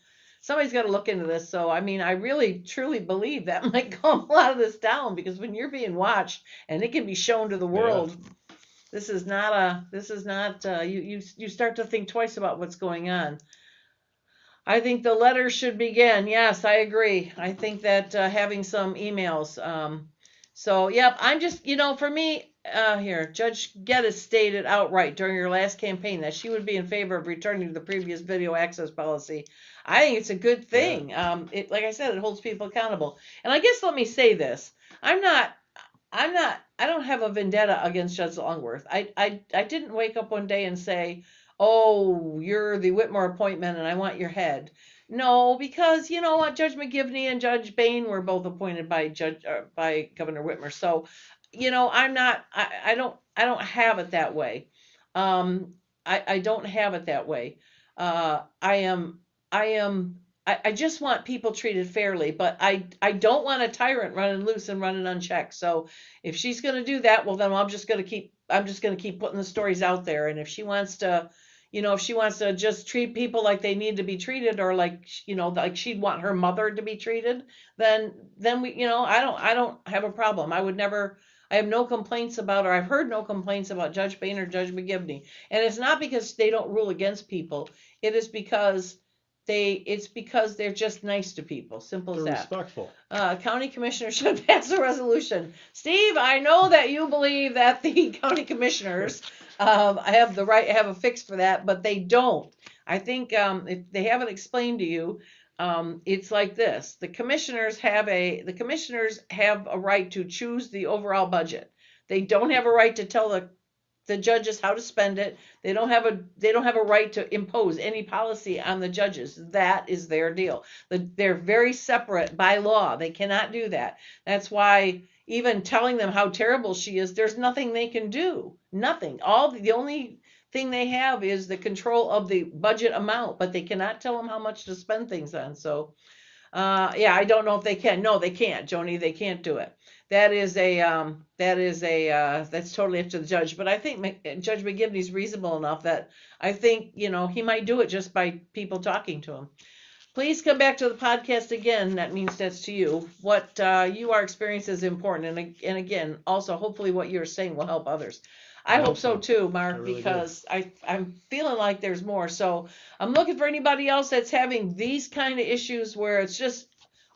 look into this. So, I mean, I really, truly believe that might calm a lot of this down, because when you're being watched and it can be shown to the world, This is not you start to think twice about what's going on. I think the letter should begin. Yes, I agree. I think that having some emails. I'm just, for me, Judge Geddes stated outright during her last campaign that she would be in favor of returning to the previous video access policy. I think it's a good thing. Like I said, it holds people accountable. And I guess let me say this. I don't have a vendetta against Judge Longworth. I didn't wake up one day and say, oh, you're the Whitmore appointment and I want your head. No, because you know what, Judge McGivney and Judge Bain were both appointed by Governor Whitmer. So, I don't have it that way. I don't have it that way. I just want people treated fairly, but I don't want a tyrant running loose and running unchecked. So if she's going to do that, well, then I'm just going to keep putting the stories out there. And if she wants to, just treat people like they need to be treated, or like she'd want her mother to be treated, then we, I don't have a problem. I would never I have no complaints about, or I've heard no complaints about Judge Bain or Judge McGivney. And it's not because they don't rule against people. It is because they're just nice to people. Simple as They're that. respectful. County commissioners should pass a resolution. Steve, I know that you believe that the county commissioners have a fix for that, but they don't. I think if they haven't explained to you, it's like this: the commissioners have a right to choose the overall budget. They don't have a right to tell the judges how to spend it. They don't have a right to impose any policy on the judges. That is their deal. They're very separate by law. They cannot do that. That's why even telling them how terrible she is, there's nothing they can do. Nothing. The only thing they have is the control of the budget amount, but they cannot tell them how much to spend things on. So, I don't know if they can. No, they can't, Joni. They can't do it. That's totally up to the judge. But I think Judge McGivney's reasonable enough that I think, he might do it just by people talking to him. Please come back to the podcast again. That means that's to you. What you are experiencing is important. And again, also, hopefully what you're saying will help others. I hope so too, Mark, really because I'm feeling like there's more. So I'm looking for anybody else that's having these kind of issues where it's just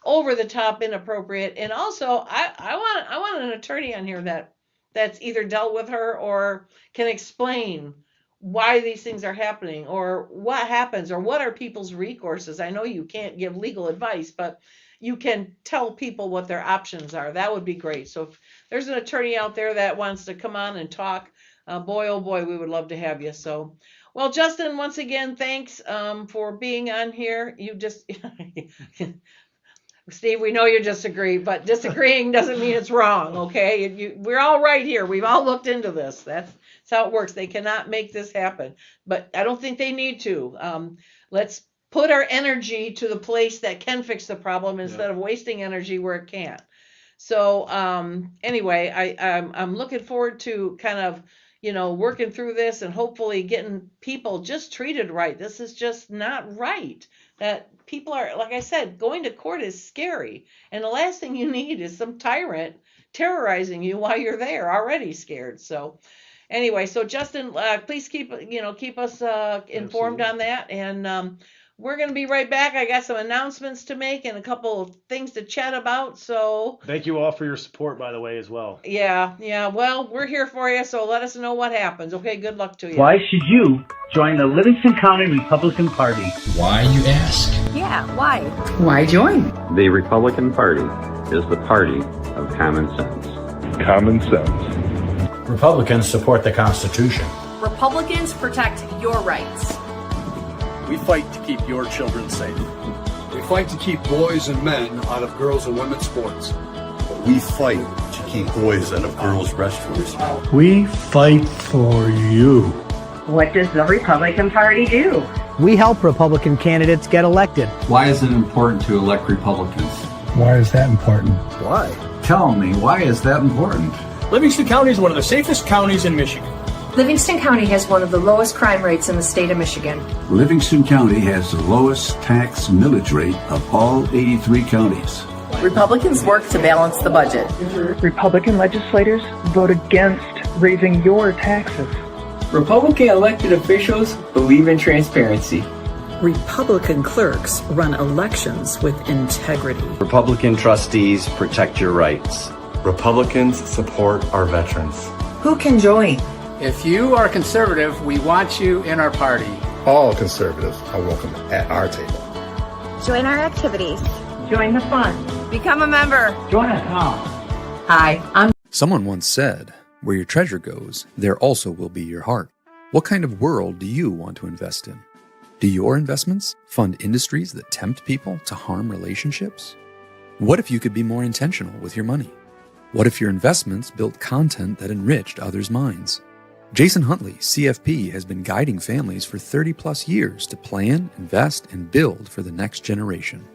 over the top inappropriate. And also I want an attorney on here that's either dealt with her or can explain why these things are happening or what happens or what are people's recourses. I know you can't give legal advice, but you can tell people what their options are. That would be great. So if there's an attorney out there that wants to come on and talk, boy, oh boy, we would love to have you. So, well, Justin, once again, thanks for being on here. You just, Steve, we know you disagree, but disagreeing doesn't mean it's wrong, okay? We're all right here. We've all looked into this. That's how it works. They cannot make this happen, but I don't think they need to. Let's put our energy to the place that can fix the problem instead of wasting energy where it can't. So anyway, I'm looking forward to kind of, working through this and hopefully getting people just treated right. This is just not right. That people are, like I said, going to court is scary. And the last thing you need is some tyrant terrorizing you while you're there already scared. So anyway, so Justin, please keep us informed on that. And we're going to be right back. I got some announcements to make and a couple of things to chat about. So thank you all for your support, by the way, as well. Yeah. Well, we're here for you. So let us know what happens. Okay. Good luck to you. Why should you join the Livingston County Republican Party? Why, you ask? Yeah, why? Why join? The Republican Party is the party of common sense. Common sense. Republicans support the Constitution. Republicans protect your rights. We fight to keep your children safe. We fight to keep boys and men out of girls' and women's sports. We fight to keep boys out of girls' restrooms. We fight for you. What does the Republican Party do? We help Republican candidates get elected. Why is it important to elect Republicans? Why is that important? Why? Tell me, why is that important? Livingston County is one of the safest counties in Michigan. Livingston County has one of the lowest crime rates in the state of Michigan. Livingston County has the lowest tax millage rate of all 83 counties. Republicans work to balance the budget. Republican legislators vote against raising your taxes. Republican elected officials believe in transparency. Republican clerks run elections with integrity. Republican trustees protect your rights. Republicans support our veterans. Who can join? If you are conservative, we want you in our party. All conservatives are welcome at our table. Join our activities. Join the fun. Become a member. Join us now. Hi, I'm Someone once said, where your treasure goes, there also will be your heart. What kind of world do you want to invest in? Do your investments fund industries that tempt people to harm relationships? What if you could be more intentional with your money? What if your investments built content that enriched others' minds? Jason Huntley, CFP, has been guiding families for 30 plus years to plan, invest, and build for the next generation.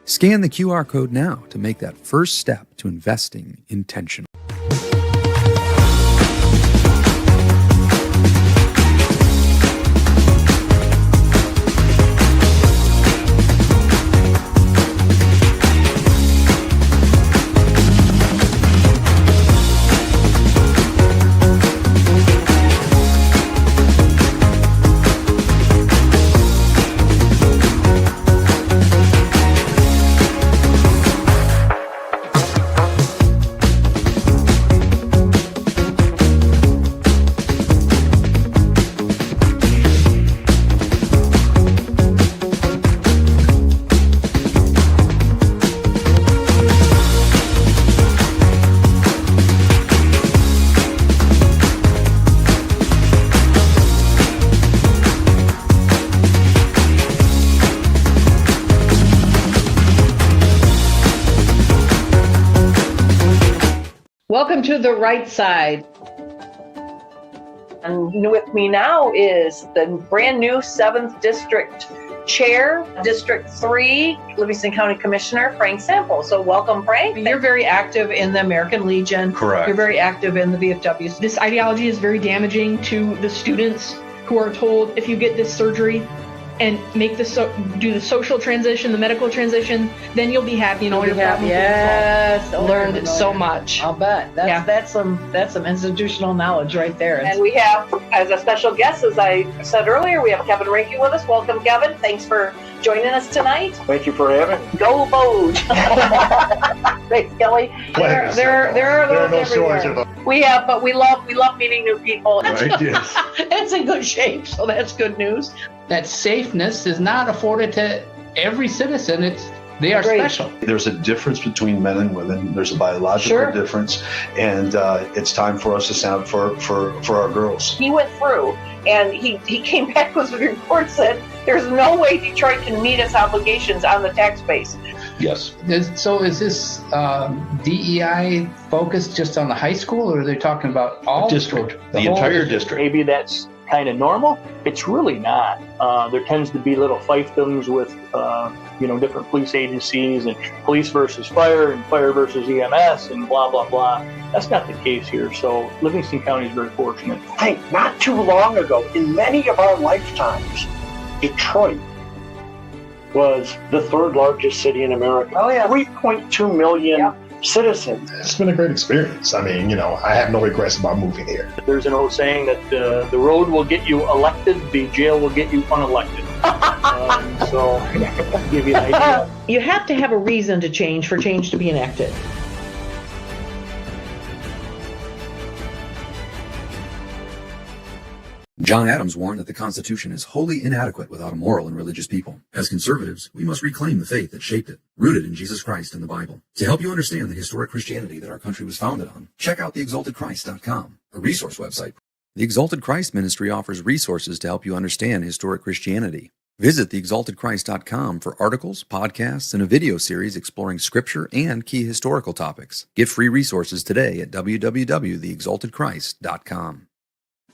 Scan the QR code now to make that first step to investing intentional. Welcome to the right side. And with me now is the brand new 7th District Chair, District 3, Livingston County Commissioner, Frank Sample. So welcome, Frank. You're very active in the American Legion. Correct. You're very active in the VFW. This ideology is very damaging to the students who are told if you get this surgery and make do the social transition, the medical transition, then you'll be happy and all your problems will Yes, solve. Learned so much. I'll bet. That's some institutional knowledge right there. And we have, as a special guest, as I said earlier, we have Kevin Rinke with us. Welcome, Kevin. Thanks for joining us tonight. Thank you for having me. Go Boge. Thanks, Kelly. There are no shortage of them. We love meeting new people. Right, yes. It's in good shape, so that's good news. That safeness is not afforded to every citizen. They are special. There's a difference between men and women. There's a biological difference, and it's time for us to stand up for our girls. He went through, and he came back with a report said there's no way Detroit can meet its obligations on the tax base. Yes. So is this DEI focused just on the high school, or are they talking about all district, the entire district? Maybe that's kind of normal. It's really not. There tends to be little fiefdoms with different police agencies and police versus fire and fire versus EMS and blah blah blah. That's not the case here. So Livingston County is very fortunate. Hey, not too long ago, in many of our lifetimes, Detroit was the 3rd largest city in America. Oh yeah, 3.2 million citizens. It's been a great experience. I mean, I have no regrets about moving here. There's an old saying that the road will get you elected, the jail will get you unelected. So, I'll give you an idea. You have to have a reason to change for change to be enacted. John Adams warned that the Constitution is wholly inadequate without a moral and religious people. As conservatives, we must reclaim the faith that shaped it, rooted in Jesus Christ and the Bible. To help you understand the historic Christianity that our country was founded on, check out theexaltedchrist.com, a resource website. The Exalted Christ Ministry offers resources to help you understand historic Christianity. Visit theexaltedchrist.com for articles, podcasts, and a video series exploring scripture and key historical topics. Get free resources today at www.theexaltedchrist.com.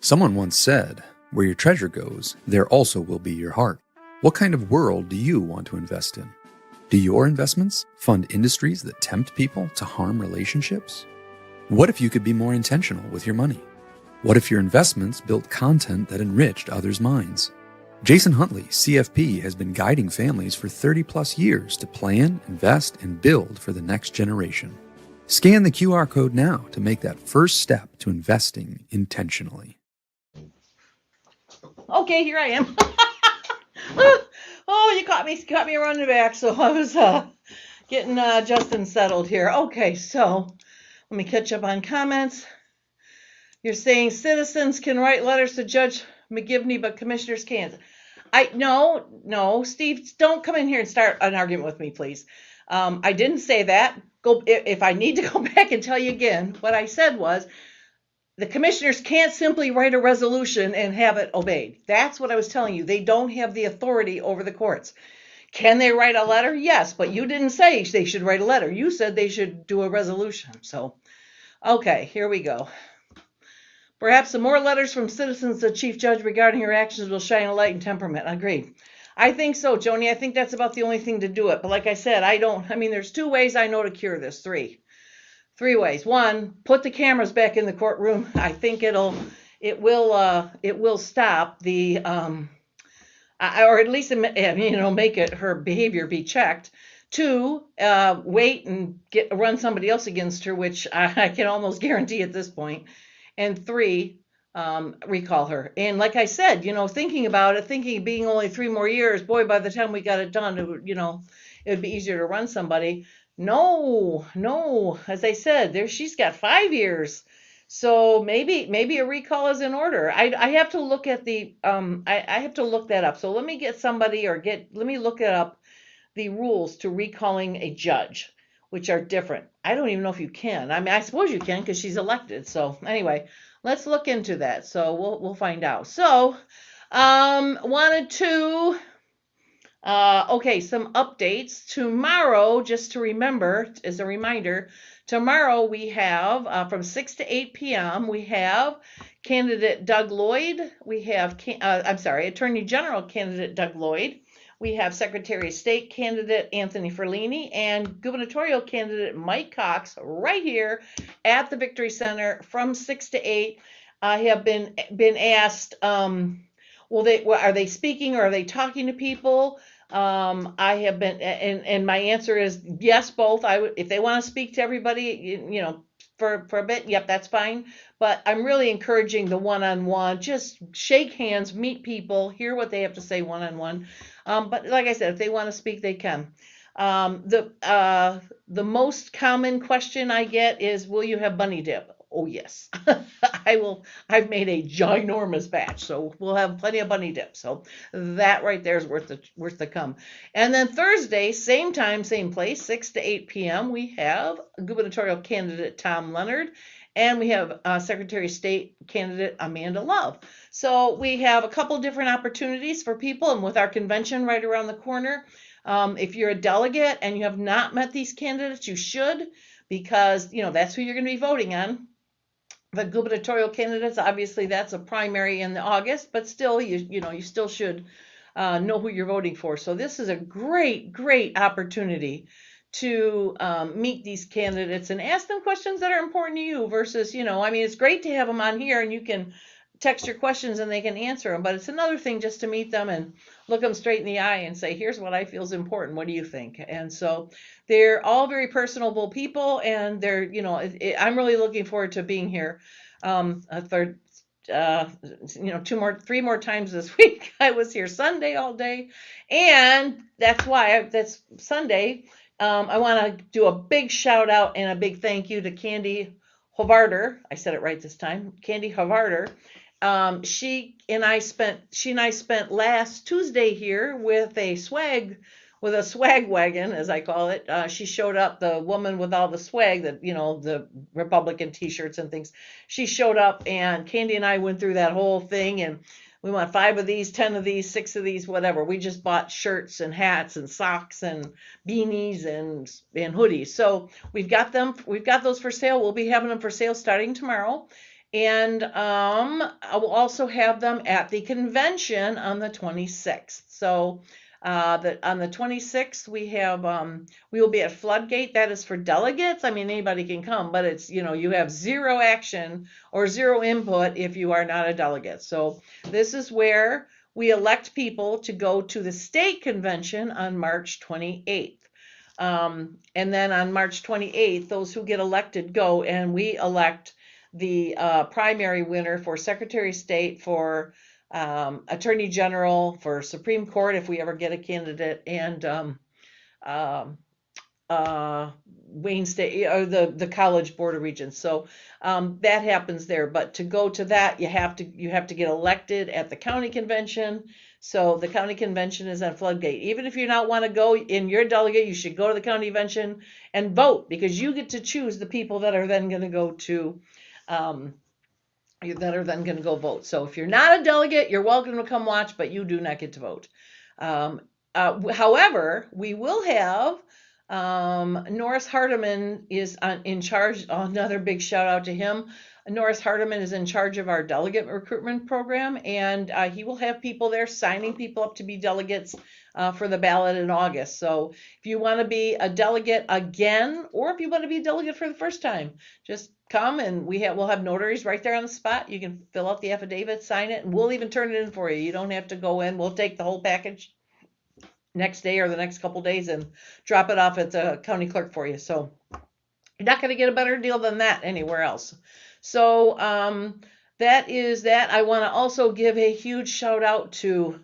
Someone once said, "Where your treasure goes, there also will be your heart." What kind of world do you want to invest in? Do your investments fund industries that tempt people to harm relationships? What if you could be more intentional with your money? What if your investments built content that enriched others' minds? Jason Huntley, CFP, has been guiding families for 30-plus years to plan, invest, and build for the next generation. Scan the QR code now to make that first step to investing intentionally. Okay, here I am. Oh, you caught me running back, so I was getting Justin settled here. Okay, so let me catch up on comments. You're saying citizens can write letters to Judge McGivney, but commissioners can't. No, Steve, don't come in here and start an argument with me, please. I didn't say that. If I need to go back and tell you again, what I said was the commissioners can't simply write a resolution and have it obeyed. That's what I was telling you. They don't have the authority over the courts. Can they write a letter? Yes, but you didn't say they should write a letter. You said they should do a resolution. So, okay, here we go. Perhaps some more letters from citizens to Chief Judge regarding your actions will shine a light and temperament. Agreed. I think so, Joni. I think that's about the only thing to do it. But like I said, there's 2 ways I know to cure this. 3 ways. 1, put the cameras back in the courtroom. I think it will stop the, or at least, make it, her behavior be checked. 2, wait and run somebody else against her, which I can almost guarantee at this point. And 3, recall her. And like I said, thinking about it, being only 3 more years, boy, by the time we got it done, it would be easier to run somebody. No, as I said, she's got 5 years. So maybe a recall is in order. I have to look at I have to look that up. So let me get somebody let me look it up, the rules to recalling a judge, which are different. I don't even know if you can. I suppose you can because she's elected. So anyway, let's look into that. So we'll find out. So wanted to Okay, some updates. Tomorrow, just to remember, as a reminder, tomorrow we have from 6 to 8 p.m. we have candidate Doug Lloyd. We have, Attorney General candidate Doug Lloyd. We have Secretary of State candidate Anthony Ferlini and gubernatorial candidate Mike Cox right here at the Victory Center from 6 to 8. I have been asked, are they speaking or are they talking to people? I have been, and my answer is yes, both. If they want to speak to everybody, for a bit, yep, that's fine. But I'm really encouraging the one-on-one, just shake hands, meet people, hear what they have to say one-on-one. But like I said, if they want to speak, they can. The most common question I get is, will you have bunny dip? Oh yes, I will. I've made a ginormous batch, so we'll have plenty of bunny dip. So that right there is worth the come. And then Thursday, same time, same place, 6 to 8 p.m. we have gubernatorial candidate Tom Leonard, and we have Secretary of State candidate Amanda Love. So we have a couple different opportunities for people, and with our convention right around the corner, if you're a delegate and you have not met these candidates, you should, because that's who you're going to be voting on. The gubernatorial candidates, obviously that's a primary in August, but still you still should know who you're voting for. So this is a great opportunity to meet these candidates and ask them questions that are important to you versus, it's great to have them on here and you can text your questions and they can answer them, but it's another thing just to meet them and look them straight in the eye and say, here's what I feel is important. What do you think? And so they're all very personable people, and they're, I'm really looking forward to being here. Three more times this week. I was here Sunday all day, and that's Sunday. I want to do a big shout out and a big thank you to Candy Hovarder. I said it right this time. Candy Hovarder. She and I spent last Tuesday here with a swag wagon, as I call it. She showed up, the woman with all the swag, that the Republican t-shirts and things. She showed up, and Candy and I went through that whole thing, and we want 5 of these, 10 of these, 6 of these, whatever. We just bought shirts and hats and socks and beanies and hoodies. So we've got those for sale. We'll be having them for sale starting tomorrow. And I will also have them at the convention on the 26th. So on the 26th, we will be at Floodgate. That is for delegates. I mean, anybody can come, but it's, you have 0 action or 0 input if you are not a delegate. So this is where we elect people to go to the state convention on March 28th. And then on March 28th, those who get elected go, and we elect the primary winner for Secretary of State, for Attorney General, for Supreme Court if we ever get a candidate, and Wayne State, or the College Board of Regents. So that happens there. But to go to that, you have to get elected at the county convention. So the county convention is on Floodgate. Even if you don't want to go in your delegate, you should go to the county convention and vote, because you get to choose the people that are then going to go to vote. So if you're not a delegate, you're welcome to come watch, but you do not get to vote. However, we will have Norris Hardiman is in charge. Another big shout out to him. Norris Hardiman is in charge of our delegate recruitment program, and he will have people there signing people up to be delegates for the ballot in August. So if you want to be a delegate again, or if you want to be a delegate for the first time, just come, and we'll have notaries right there on the spot. You can fill out the affidavit, sign it, and we'll even turn it in for you. You don't have to go in. We'll take the whole package next day or the next couple days and drop it off at the county clerk for you. So you're not going to get a better deal than that anywhere else. So that is that. I want to also give a huge shout out to,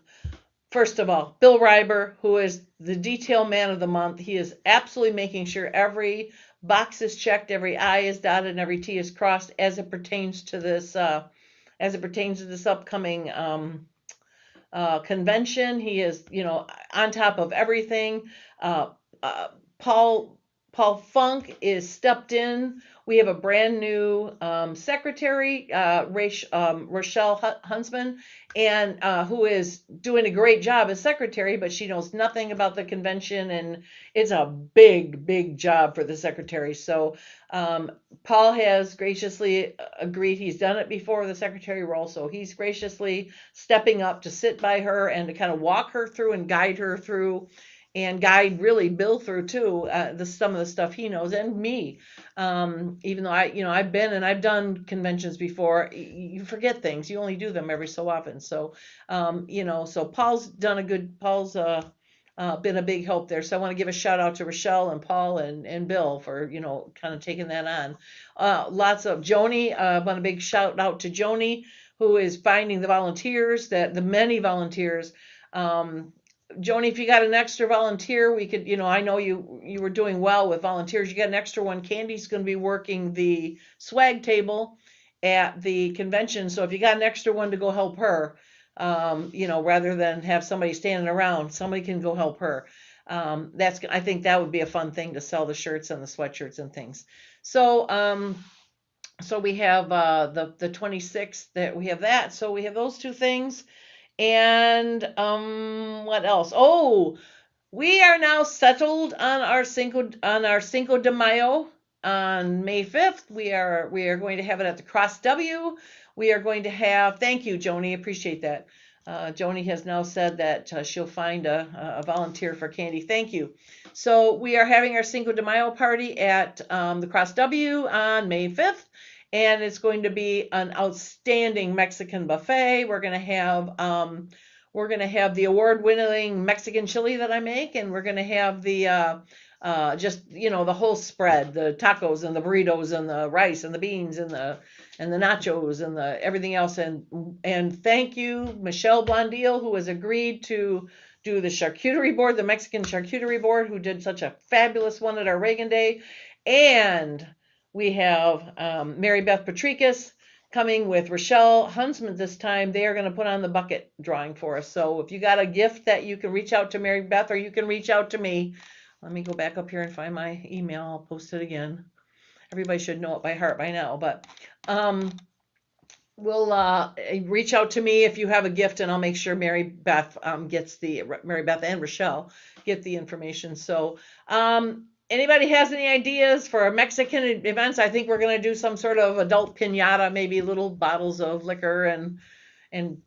first of all, Bill Reiber, who is the detail man of the month. He is absolutely making sure every box is checked, every I is dotted, and every T is crossed as it pertains to this upcoming convention. He is, on top of everything. Paul Paul Funk is stepped in. We have a brand new secretary, Rochelle Huntsman, and who is doing a great job as secretary, but she knows nothing about the convention, and it's a big job for the secretary. So Paul has graciously agreed. He's done it before, the secretary role, so he's graciously stepping up to sit by her and to kind of walk her through and guide her through, and guide really Bill through too, some of the stuff he knows, and me. Even though I've been and I've done conventions before, you forget things. You only do them every so often. So, so Paul's been a big help there. So I want to give a shout out to Rochelle and Paul and Bill for, kind of taking that on. Lots of Joni, I want a big shout out to Joni, who is finding the volunteers, the many volunteers. Joni, if you got an extra volunteer, we could, I know you were doing well with volunteers. You got an extra one. Candy's going to be working the swag table at the convention. So if you got an extra one to go help her, rather than have somebody standing around, somebody can go help her. I think that would be a fun thing to sell the shirts and the sweatshirts and things. So, so we have the 26th that we have that. So we have those two things. And what else? Oh, we are now settled on our Cinco de Mayo on May 5th. We are going to have it at the Cross W. We are going to have, thank you, Joni, appreciate that. Joni has now said that she'll find a volunteer for Candy. Thank you. So we are having our Cinco de Mayo party at the Cross W on May 5th. And it's going to be an outstanding Mexican buffet. We're going to have the award-winning Mexican chili that I make, and we're going to have the the whole spread, the tacos and the burritos and the rice and the beans and the nachos and the everything else. And thank you, Michelle Blondil, who has agreed to do the charcuterie board, the Mexican charcuterie board, who did such a fabulous one at our Reagan Day, and we have Mary Beth Patricus coming with Rochelle Huntsman this time. They are going to put on the bucket drawing for us. So if you got a gift that you can reach out to Mary Beth, or you can reach out to me. Let me go back up here and find my email. I'll post it again. Everybody should know it by heart by now. But we'll reach out to me if you have a gift, and I'll make sure Mary Beth and Rochelle get the information. So anybody has any ideas for Mexican events? I think we're going to do some sort of adult piñata, maybe little bottles of liquor and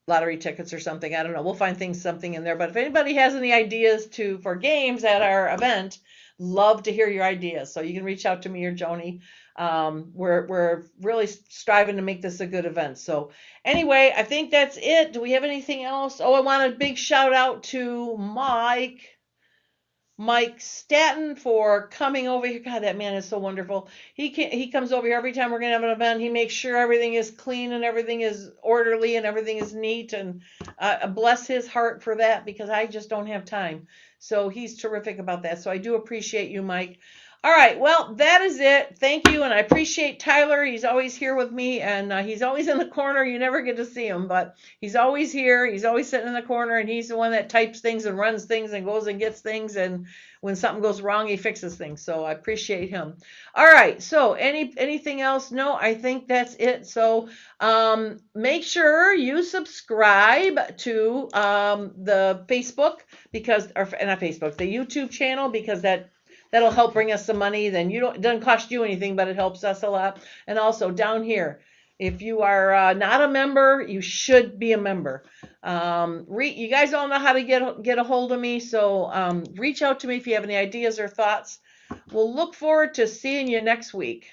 lottery tickets or something. I don't know. We'll find something in there. But if anybody has any ideas for games at our event, love to hear your ideas. So you can reach out to me or Joni. We're really striving to make this a good event. So anyway, I think that's it. Do we have anything else? Oh, I want a big shout out to Mike Staton for coming over here. God, that man is so wonderful. He comes over here every time we're going to have an event. He makes sure everything is clean and everything is orderly and everything is neat. And bless his heart for that, because I just don't have time. So he's terrific about that. So I do appreciate you, Mike. All right. Well, that is it. Thank you. And I appreciate Tyler. He's always here with me, and he's always in the corner. You never get to see him, but he's always here. He's always sitting in the corner, and he's the one that types things and runs things and goes and gets things. And when something goes wrong, he fixes things. So I appreciate him. All right. So anything else? No, I think that's it. So make sure you subscribe to the Facebook, the YouTube channel, because that'll help bring us some money. Then it doesn't cost you anything, but it helps us a lot. And also down here, if you are not a member, you should be a member. You guys all know how to get a hold of me, so reach out to me if you have any ideas or thoughts. We'll look forward to seeing you next week.